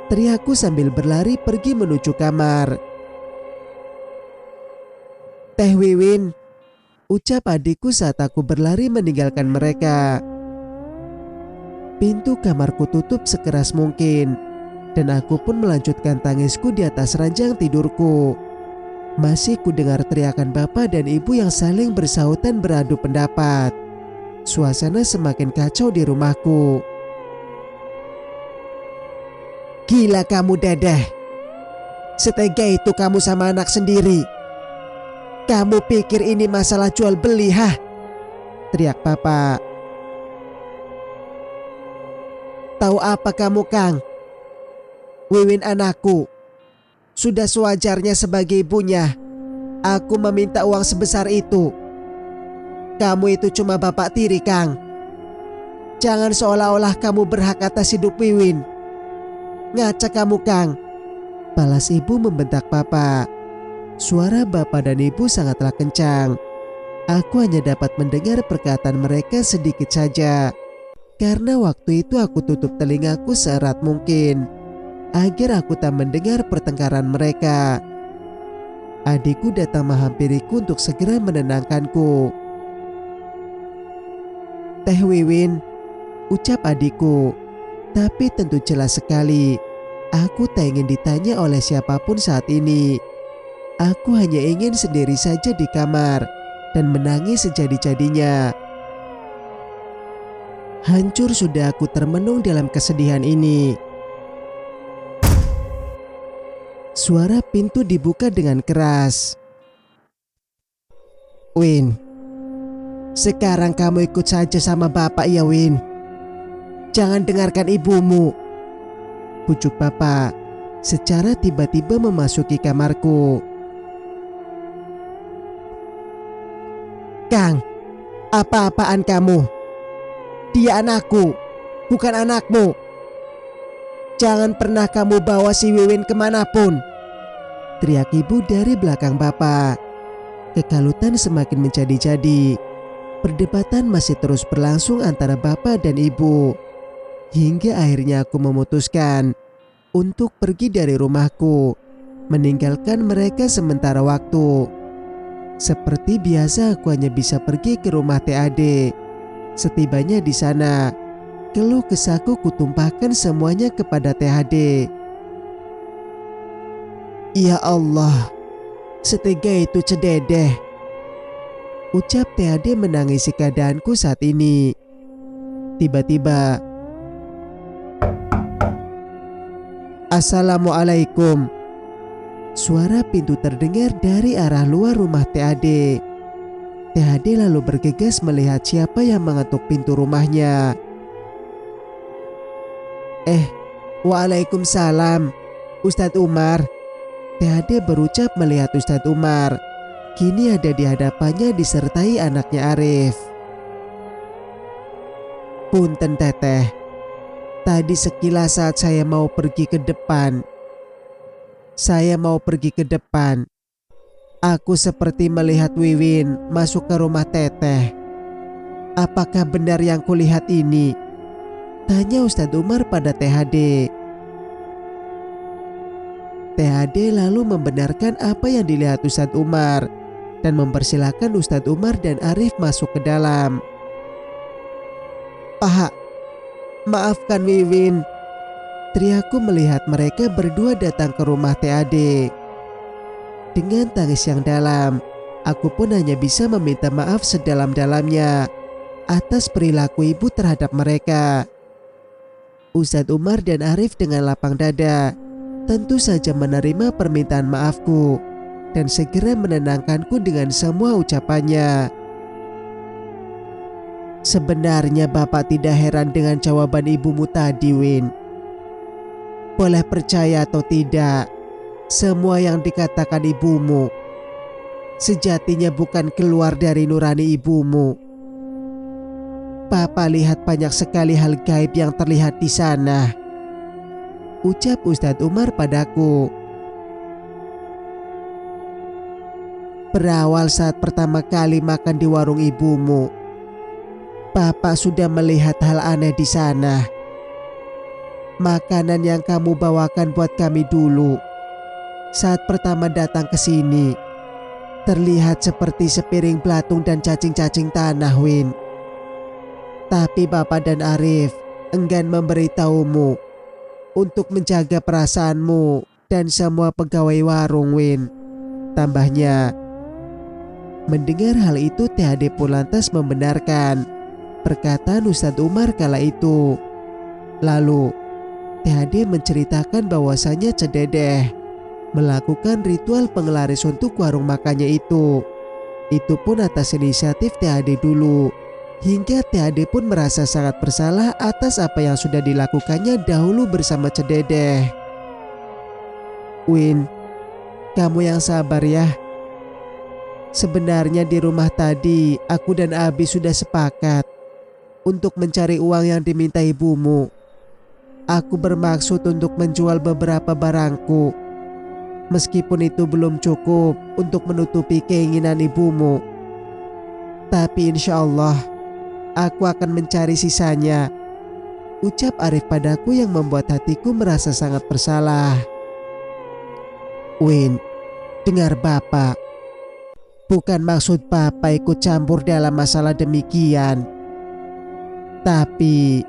teriakku sambil berlari pergi menuju kamar. Teh Wiwin, ucap adikku saat aku berlari meninggalkan mereka. Pintu kamarku tutup sekeras mungkin, dan aku pun melanjutkan tangisku di atas ranjang tidurku. Masih kudengar teriakan bapak dan ibu yang saling bersahutan beradu pendapat. Suasana semakin kacau di rumahku. Gila kamu, Dedeh. Setega itu kamu sama anak sendiri. Kamu pikir ini masalah jual beli, hah? Teriak papa. Tahu apa kamu, Kang? Wiwin anakku. Sudah sewajarnya sebagai ibunya aku meminta uang sebesar itu. Kamu itu cuma bapak tiri, Kang. Jangan seolah-olah kamu berhak atas hidup Wiwin. Ngaca kamu, Kang. Balas ibu membentak papa. Suara bapak dan ibu sangatlah kencang. Aku hanya dapat mendengar perkataan mereka sedikit saja. Karena waktu itu aku tutup telingaku seerat mungkin agar aku tak mendengar pertengkaran mereka. Adikku datang menghampiriku untuk segera menenangkanku. Teh Wiwin, ucap adikku. Tapi tentu jelas sekali aku tak ingin ditanya oleh siapapun saat ini. Aku hanya ingin sendiri saja di kamar dan menangis sejadi-jadinya. Hancur sudah aku termenung dalam kesedihan ini. Suara pintu dibuka dengan keras. Win, sekarang kamu ikut saja sama bapak ya, Win. Jangan dengarkan ibumu, pucuk bapak secara tiba-tiba memasuki kamarku. Kang, apa-apaan kamu? Dia anakku, bukan anakmu. Jangan pernah kamu bawa si Wiwin kemanapun, teriak ibu dari belakang bapak. Kekalutan semakin menjadi-jadi. Perdebatan masih terus berlangsung antara bapak dan ibu. Hingga akhirnya aku memutuskan untuk pergi dari rumahku, meninggalkan mereka sementara waktu. Seperti biasa aku hanya bisa pergi ke rumah TAD. Setibanya di sana, keluh kesahku kutumpahkan semuanya kepada THD. Ya Allah, setega itu Cededeh, ucap THD menangisi keadaanku saat ini. Tiba-tiba, Assalamualaikum. Suara pintu terdengar dari arah luar rumah THD. THD lalu bergegas melihat siapa yang mengetuk pintu rumahnya. Waalaikumsalam, Ustadz Umar. THD berucap melihat Ustadz Umar. Kini ada di hadapannya disertai anaknya Arif. Punten teteh, tadi sekilas saat saya mau pergi ke depan, aku seperti melihat Wiwin masuk ke rumah teteh. Apakah benar yang kulihat ini? Tanya Ustadz Umar pada THD. THD lalu membenarkan apa yang dilihat Ustadz Umar dan mempersilahkan Ustadz Umar dan Arif masuk ke dalam. Pak, maafkan Wiwin, teriakku melihat mereka berdua datang ke rumah THD. Dengan tangis yang dalam, aku pun hanya bisa meminta maaf sedalam-dalamnya atas perilaku ibu terhadap mereka. Ustadz Umar dan Arif dengan lapang dada tentu saja menerima permintaan maafku dan segera menenangkanku dengan semua ucapannya. Sebenarnya bapak tidak heran dengan jawaban ibumu tadi, Win. Boleh percaya atau tidak, semua yang dikatakan ibumu sejatinya bukan keluar dari nurani ibumu. Papa lihat banyak sekali hal gaib yang terlihat di sana, ucap Ustadz Umar padaku. Berawal saat pertama kali makan di warung ibumu, Papa sudah melihat hal aneh di sana. Makanan yang kamu bawakan buat kami dulu saat pertama datang ke sini terlihat seperti sepiring belatung dan cacing-cacing tanah, Win. Tapi Bapak dan Arif enggan memberitahumu untuk menjaga perasaanmu dan semua pegawai warung, Win. Tambahnya, mendengar hal itu THD pun lantas membenarkan perkataan Ustadz Umar kala itu. Lalu THD menceritakan bahwasanya Cededeh melakukan ritual penglaris untuk warung makannya itu. Itu pun atas inisiatif THD dulu. Hingga THD pun merasa sangat bersalah atas apa yang sudah dilakukannya dahulu bersama Cededeh. Win, kamu yang sabar ya. Sebenarnya di rumah tadi aku dan Abi sudah sepakat untuk mencari uang yang diminta ibumu. Aku bermaksud untuk menjual beberapa barangku, meskipun itu belum cukup untuk menutupi keinginan ibumu. Tapi insya Allah aku akan mencari sisanya, ucap Arif padaku yang membuat hatiku merasa sangat bersalah. Win, dengar Bapak. Bukan maksud Bapak ikut campur dalam masalah demikian. Tapi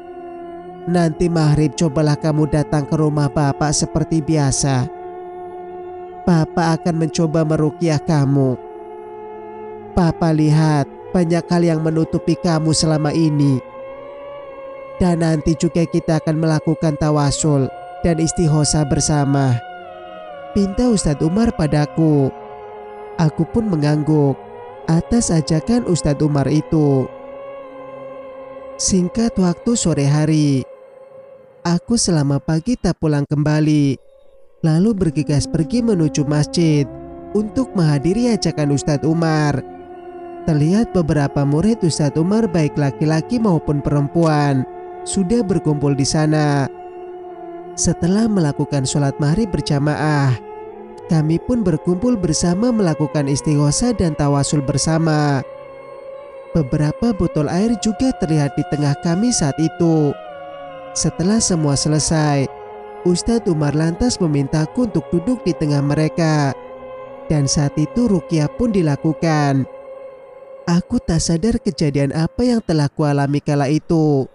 nanti maghrib cobalah kamu datang ke rumah Bapak seperti biasa. Bapak akan mencoba meruqyah kamu. Papa lihat banyak hal yang menutupi kamu selama ini. Dan nanti juga kita akan melakukan tawasul dan istighosa bersama, pinta Ustadz Umar padaku. Aku pun mengangguk atas ajakan Ustadz Umar itu. Singkat waktu sore hari, aku selama pagi tak pulang kembali, lalu bergegas pergi menuju masjid untuk menghadiri ajakan Ustadz Umar. Terlihat beberapa murid Ustadz Umar baik laki-laki maupun perempuan sudah berkumpul di sana. Setelah melakukan sholat maghrib berjamaah, kami pun berkumpul bersama melakukan istighosah dan tawasul bersama. Beberapa botol air juga terlihat di tengah kami saat itu. Setelah semua selesai, Ustadz Umar lantas memintaku untuk duduk di tengah mereka. Dan saat itu ruqyah pun dilakukan. Aku tak sadar kejadian apa yang telah kualami kala itu.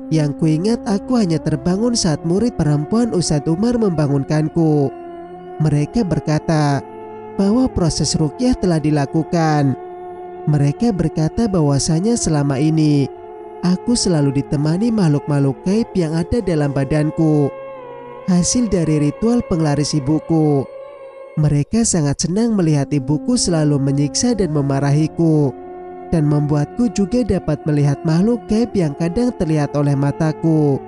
Yang kuingat aku hanya terbangun saat murid perempuan Ustadz Umar membangunkanku. Mereka berkata bahwa proses ruqyah telah dilakukan. Mereka berkata bahwasanya selama ini aku selalu ditemani makhluk-makhluk gaib yang ada dalam badanku, hasil dari ritual penglaris ibuku. Mereka sangat senang melihat ibuku selalu menyiksa dan memarahiku, dan membuatku juga dapat melihat makhluk gaib yang kadang terlihat oleh mataku.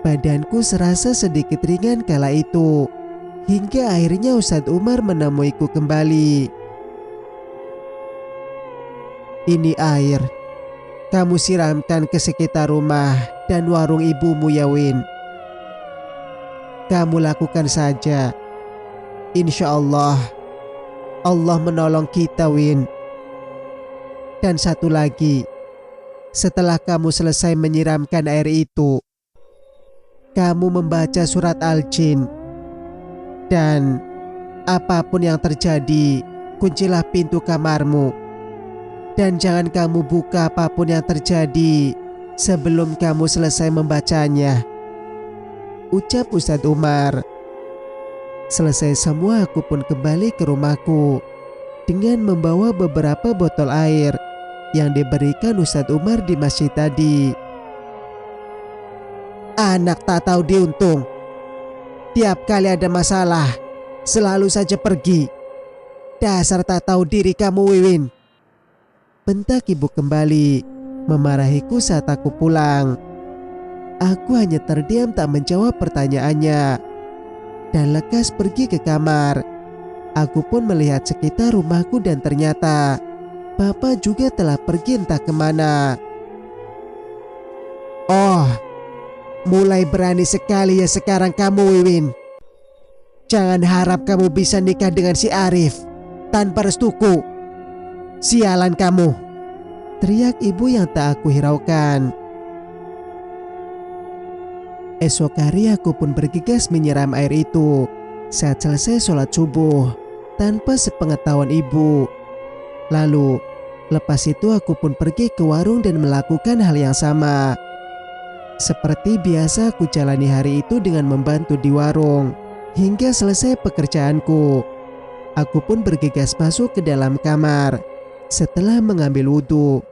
Badanku serasa sedikit ringan kala itu, hingga akhirnya Ustadz Umar menemuiku kembali. "Ini air, kamu siramkan ke sekitar rumah dan warung ibumu ya Win. Kamu lakukan saja. Insya Allah, Allah menolong kita Win. Dan satu lagi, setelah kamu selesai menyiramkan air itu, kamu membaca surat Al-Jin. Dan apapun yang terjadi, kuncilah pintu kamarmu. Dan jangan kamu buka apapun yang terjadi sebelum kamu selesai membacanya," ucap Ustadz Umar. Selesai semua, aku pun kembali ke rumahku dengan membawa beberapa botol air yang diberikan Ustadz Umar di masjid tadi. Anak tak tahu diuntung. Tiap kali ada masalah, selalu saja pergi. Dasar tak tahu diri kamu Wiwin, bentak ibu kembali, memarahiku saat aku pulang. Aku hanya terdiam tak menjawab pertanyaannya, dan lekas pergi ke kamar. Aku pun melihat sekitar rumahku dan ternyata Bapak juga telah pergi entah kemana. "Oh, mulai berani sekali ya sekarang kamu Wiwin. Jangan harap kamu bisa nikah dengan si Arif tanpa restuku. Sialan kamu," teriak ibu yang tak aku hiraukan. Esok hari aku pun bergegas menyiram air itu saat selesai sholat subuh tanpa sepengetahuan ibu. Lalu lepas itu aku pun pergi ke warung dan melakukan hal yang sama. Seperti biasa aku jalani hari itu dengan membantu di warung hingga selesai pekerjaanku. Aku pun bergegas masuk ke dalam kamar setelah mengambil wudhu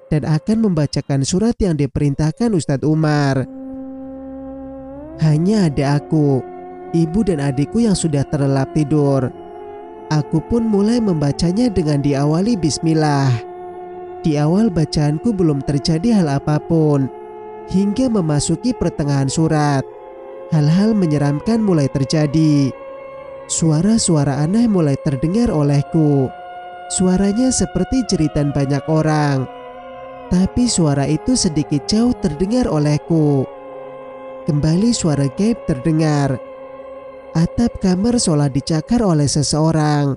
dan akan membacakan surat yang diperintahkan Ustadz Umar. Hanya ada aku, ibu dan adikku yang sudah terlelap tidur. Aku pun mulai membacanya dengan diawali bismillah. Di awal bacaanku belum terjadi hal apapun. Hingga memasuki pertengahan surat, hal-hal menyeramkan mulai terjadi. Suara-suara aneh mulai terdengar olehku. Suaranya seperti jeritan banyak orang, tapi suara itu sedikit jauh terdengar olehku. Kembali suara gaib terdengar. Atap kamar seolah dicakar oleh seseorang,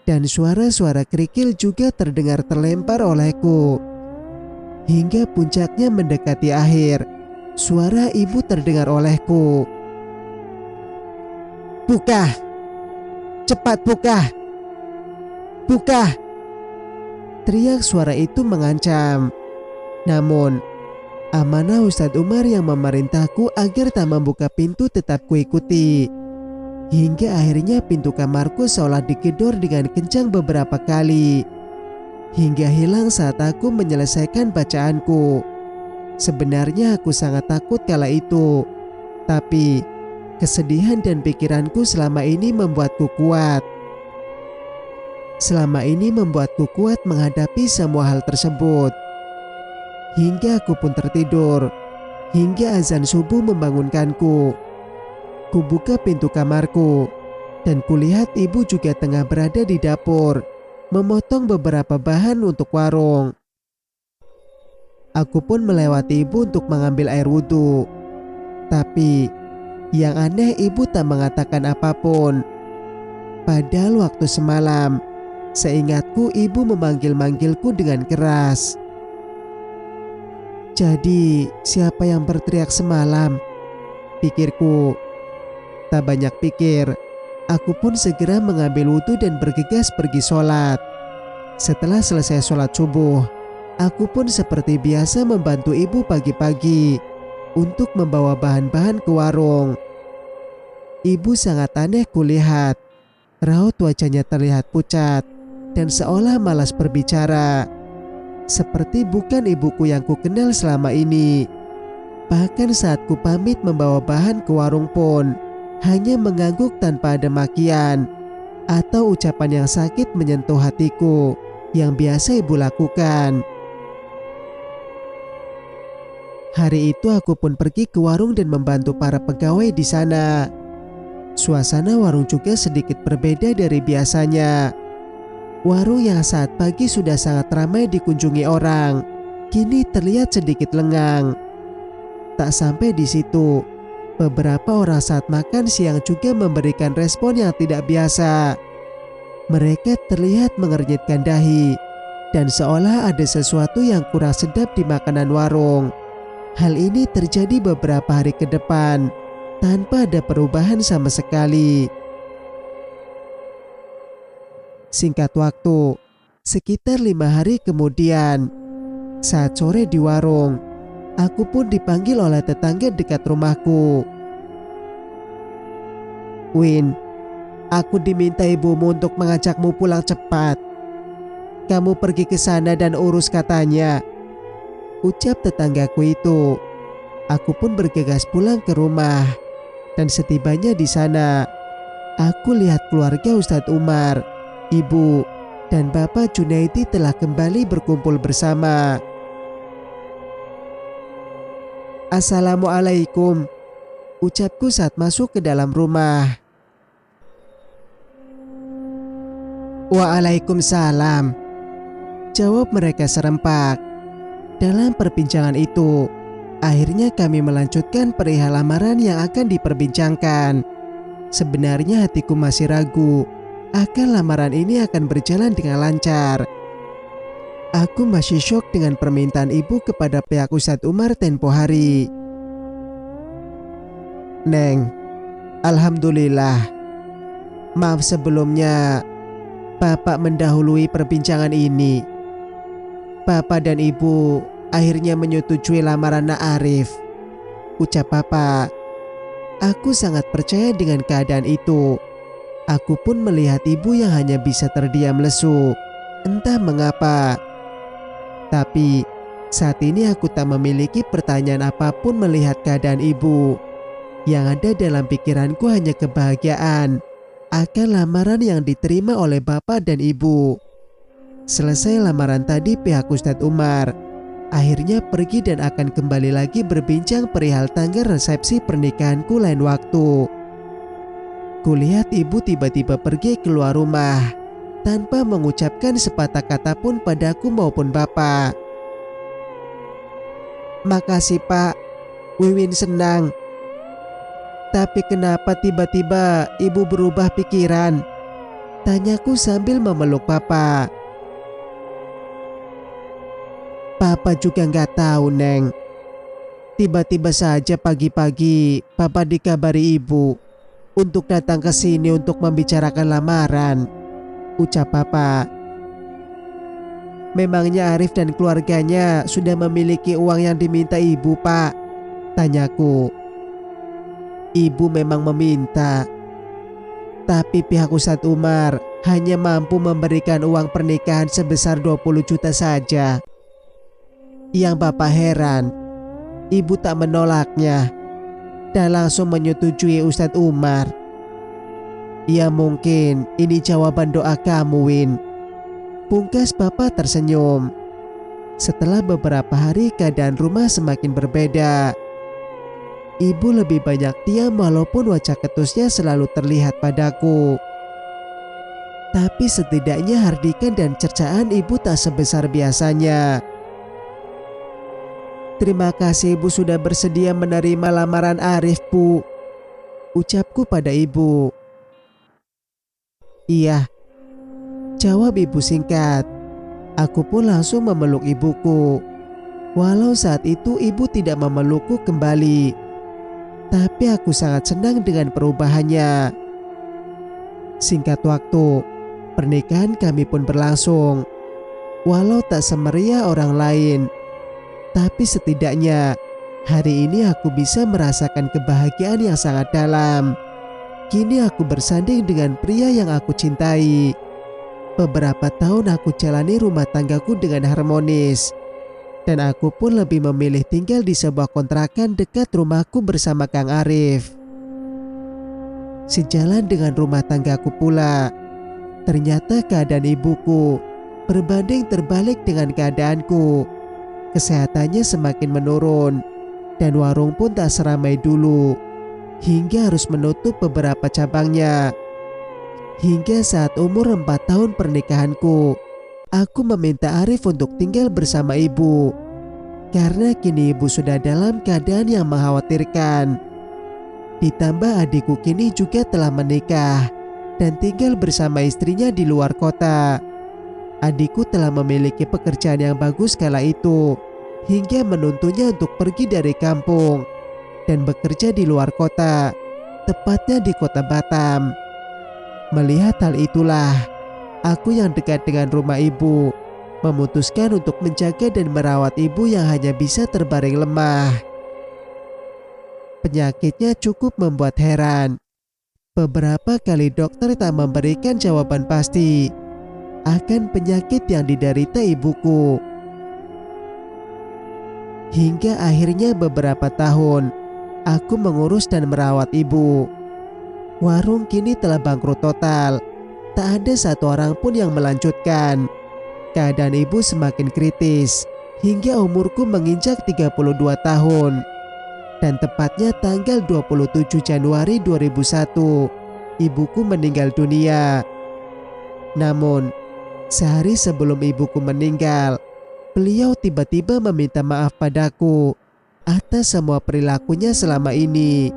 dan suara-suara kerikil juga terdengar terlempar olehku. Hingga puncaknya mendekati akhir, suara ibu terdengar olehku. "Buka! Cepat buka! Buka!" teriak suara itu mengancam. Namun amanah Ustadz Umar yang memerintahku agar tak membuka pintu tetap kuikuti. Hingga akhirnya pintu kamarku seolah digedor dengan kencang beberapa kali, hingga hilang saat aku menyelesaikan bacaanku. Sebenarnya aku sangat takut kala itu, tapi kesedihan dan pikiranku selama ini membuatku kuat. Selama ini membuatku kuat menghadapi semua hal tersebut. Hingga aku pun tertidur, hingga azan subuh membangunkanku. Kubuka pintu kamarku, dan kulihat ibu juga tengah berada di dapur, memotong beberapa bahan untuk warung. Aku pun melewati ibu untuk mengambil air wudhu. Tapi yang aneh, ibu tak mengatakan apapun. Padahal waktu semalam, seingatku ibu memanggil-manggilku dengan keras. Jadi siapa yang berteriak semalam? Pikirku. Tak banyak pikir, aku pun segera mengambil wudhu dan bergegas pergi sholat. Setelah selesai sholat subuh, aku pun seperti biasa membantu ibu pagi-pagi untuk membawa bahan-bahan ke warung. Ibu sangat aneh kulihat. Raut wajahnya terlihat pucat dan seolah malas berbicara. Seperti bukan ibuku yang kukenal selama ini. Bahkan saat ku pamit membawa bahan ke warung pun hanya mengangguk tanpa ada makian atau ucapan yang sakit menyentuh hatiku yang biasa ibu lakukan. Hari itu aku pun pergi ke warung dan membantu para pegawai di sana. Suasana warung juga sedikit berbeda dari biasanya. Warung yang saat pagi sudah sangat ramai dikunjungi orang, kini terlihat sedikit lengang. Tak sampai di situ, beberapa orang saat makan siang juga memberikan respon yang tidak biasa. Mereka terlihat mengernyitkan dahi dan seolah ada sesuatu yang kurang sedap di makanan warung. Hal ini terjadi beberapa hari ke depan tanpa ada perubahan sama sekali. Singkat waktu, sekitar 5 hari kemudian, saat sore di warung, aku pun dipanggil oleh tetangga dekat rumahku. "Win, aku diminta ibumu untuk mengajakmu pulang cepat. Kamu pergi ke sana dan urus," katanya. Ucap tetanggaku itu. Aku pun bergegas pulang ke rumah. Dan setibanya di sana, aku lihat keluarga Ustadz Umar, ibu, dan Bapak Junaidi telah kembali berkumpul bersama. "Assalamualaikum," ucapku saat masuk ke dalam rumah. "Waalaikumsalam," jawab mereka serempak. Dalam perbincangan itu, akhirnya kami melanjutkan perihal lamaran yang akan diperbincangkan. Sebenarnya hatiku masih ragu akan lamaran ini akan berjalan dengan lancar. Aku masih syok dengan permintaan ibu kepada pihak Ustadz Umar tempo hari. "Neng, alhamdulillah. Maaf sebelumnya, Bapak mendahului perbincangan ini. Bapak dan Ibu akhirnya menyetujui lamaran Nak Arif," ucap Bapak. Aku sangat percaya dengan keadaan itu. Aku pun melihat ibu yang hanya bisa terdiam lesu, entah mengapa. Tapi saat ini aku tak memiliki pertanyaan apapun melihat keadaan ibu. Yang ada dalam pikiranku hanya kebahagiaan akan lamaran yang diterima oleh Bapak dan Ibu. Selesai lamaran tadi, pihak Ustadz Umar akhirnya pergi dan akan kembali lagi berbincang perihal tanggal resepsi pernikahanku lain waktu. Kulihat ibu tiba-tiba pergi keluar rumah tanpa mengucapkan sepatah kata pun padaku maupun Bapak. "Makasih Pak, Wiwin senang. Tapi kenapa tiba-tiba ibu berubah pikiran?" tanyaku sambil memeluk Bapak. "Papa juga nggak tahu, Neng. Tiba-tiba saja pagi-pagi Papa dikabari ibu untuk datang ke sini untuk membicarakan lamaran," ucap Papa. "Memangnya Arif dan keluarganya sudah memiliki uang yang diminta ibu, Pak?" tanyaku. "Ibu memang meminta, tapi pihak Ustadz Umar hanya mampu memberikan uang pernikahan sebesar 20 juta saja. Yang Bapak heran, ibu tak menolaknya dan langsung menyetujui Ustadz Umar. Ya mungkin ini jawaban doa kamu, Win," pungkas Bapak tersenyum. Setelah beberapa hari keadaan rumah semakin berbeda. Ibu lebih banyak diam walaupun wajah ketusnya selalu terlihat padaku. Tapi setidaknya hardikan dan cercaan ibu tak sebesar biasanya. Terima kasih ibu sudah bersedia menerima lamaran Arif, Bu, ucapku pada ibu. Iya, jawab ibu singkat. Aku pun langsung memeluk ibuku. Walau saat itu ibu tidak memelukku kembali, tapi aku sangat senang dengan perubahannya. Singkat waktu, pernikahan kami pun berlangsung. Walau tak semeriah orang lain, tapi setidaknya hari ini aku bisa merasakan kebahagiaan yang sangat dalam. Kini aku bersanding dengan pria yang aku cintai. Beberapa tahun aku jalani rumah tanggaku dengan harmonis, dan aku pun lebih memilih tinggal di sebuah kontrakan dekat rumahku bersama Kang Arif. Sejalan dengan rumah tanggaku pula, ternyata keadaan ibuku berbanding terbalik dengan keadaanku. Kesehatannya semakin menurun, dan warung pun tak seramai dulu, hingga harus menutup beberapa cabangnya. Hingga saat umur 4 tahun pernikahanku, aku meminta Arif untuk tinggal bersama ibu, karena kini ibu sudah dalam keadaan yang mengkhawatirkan. Ditambah adikku kini juga telah menikah dan tinggal bersama istrinya di luar kota. Adikku telah memiliki pekerjaan yang bagus kala itu, hingga menuntunnya untuk pergi dari kampung dan bekerja di luar kota, tepatnya di kota Batam. Melihat hal itulah, aku yang dekat dengan rumah ibu memutuskan untuk menjaga dan merawat ibu yang hanya bisa terbaring lemah. Penyakitnya cukup membuat heran. Beberapa kali dokter tak memberikan jawaban pasti akan penyakit yang diderita ibuku. Hingga akhirnya beberapa tahun aku mengurus dan merawat ibu. Warung kini telah bangkrut total. Tak ada satu orang pun yang melanjutkan. Keadaan ibu semakin kritis hingga umurku menginjak 32 tahun. Dan tepatnya tanggal 27 Januari 2001, ibuku meninggal dunia. Namun, sehari sebelum ibuku meninggal, beliau tiba-tiba meminta maaf padaku atas semua perilakunya selama ini.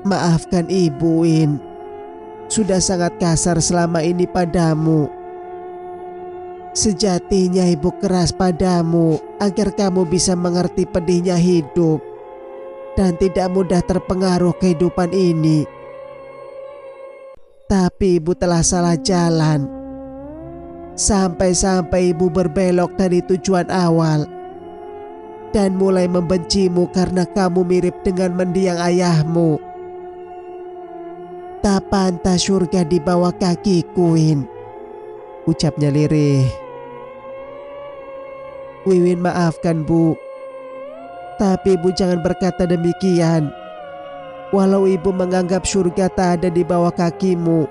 Maafkan ibu, Win. Sudah sangat kasar selama ini padamu. Sejatinya ibu keras padamu agar kamu bisa mengerti pedihnya hidup dan tidak mudah terpengaruh kehidupan ini. Tapi ibu telah salah jalan. Sampai-sampai ibu berbelok dari tujuan awal dan mulai membencimu karena kamu mirip dengan mendiang ayahmu. Tak pantas surga di bawah kakiku, Win, ucapnya lirih. Wiwin, maafkan Bu, tapi ibu jangan berkata demikian. Walau ibu menganggap surga tak ada di bawah kakimu,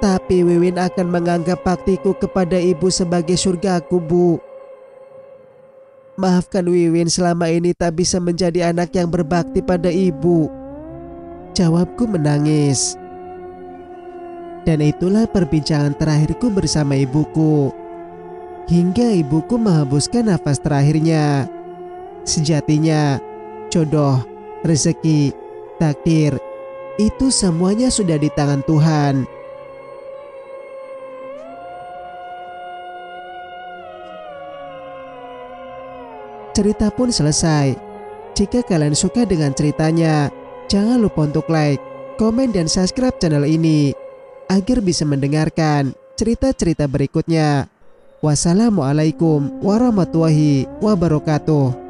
tapi Wiwin akan menganggap baktiku kepada ibu sebagai surgaku, Bu. Maafkan Wiwin selama ini tak bisa menjadi anak yang berbakti pada ibu, jawabku menangis. Dan itulah perbincangan terakhirku bersama ibuku, hingga ibuku menghembuskan nafas terakhirnya. Sejatinya, jodoh, rezeki, takdir, itu semuanya sudah di tangan Tuhan. Cerita pun selesai. Jika kalian suka dengan ceritanya, jangan lupa untuk like, komen, dan subscribe channel ini agar bisa mendengarkan cerita-cerita berikutnya. Wassalamualaikum warahmatullahi wabarakatuh.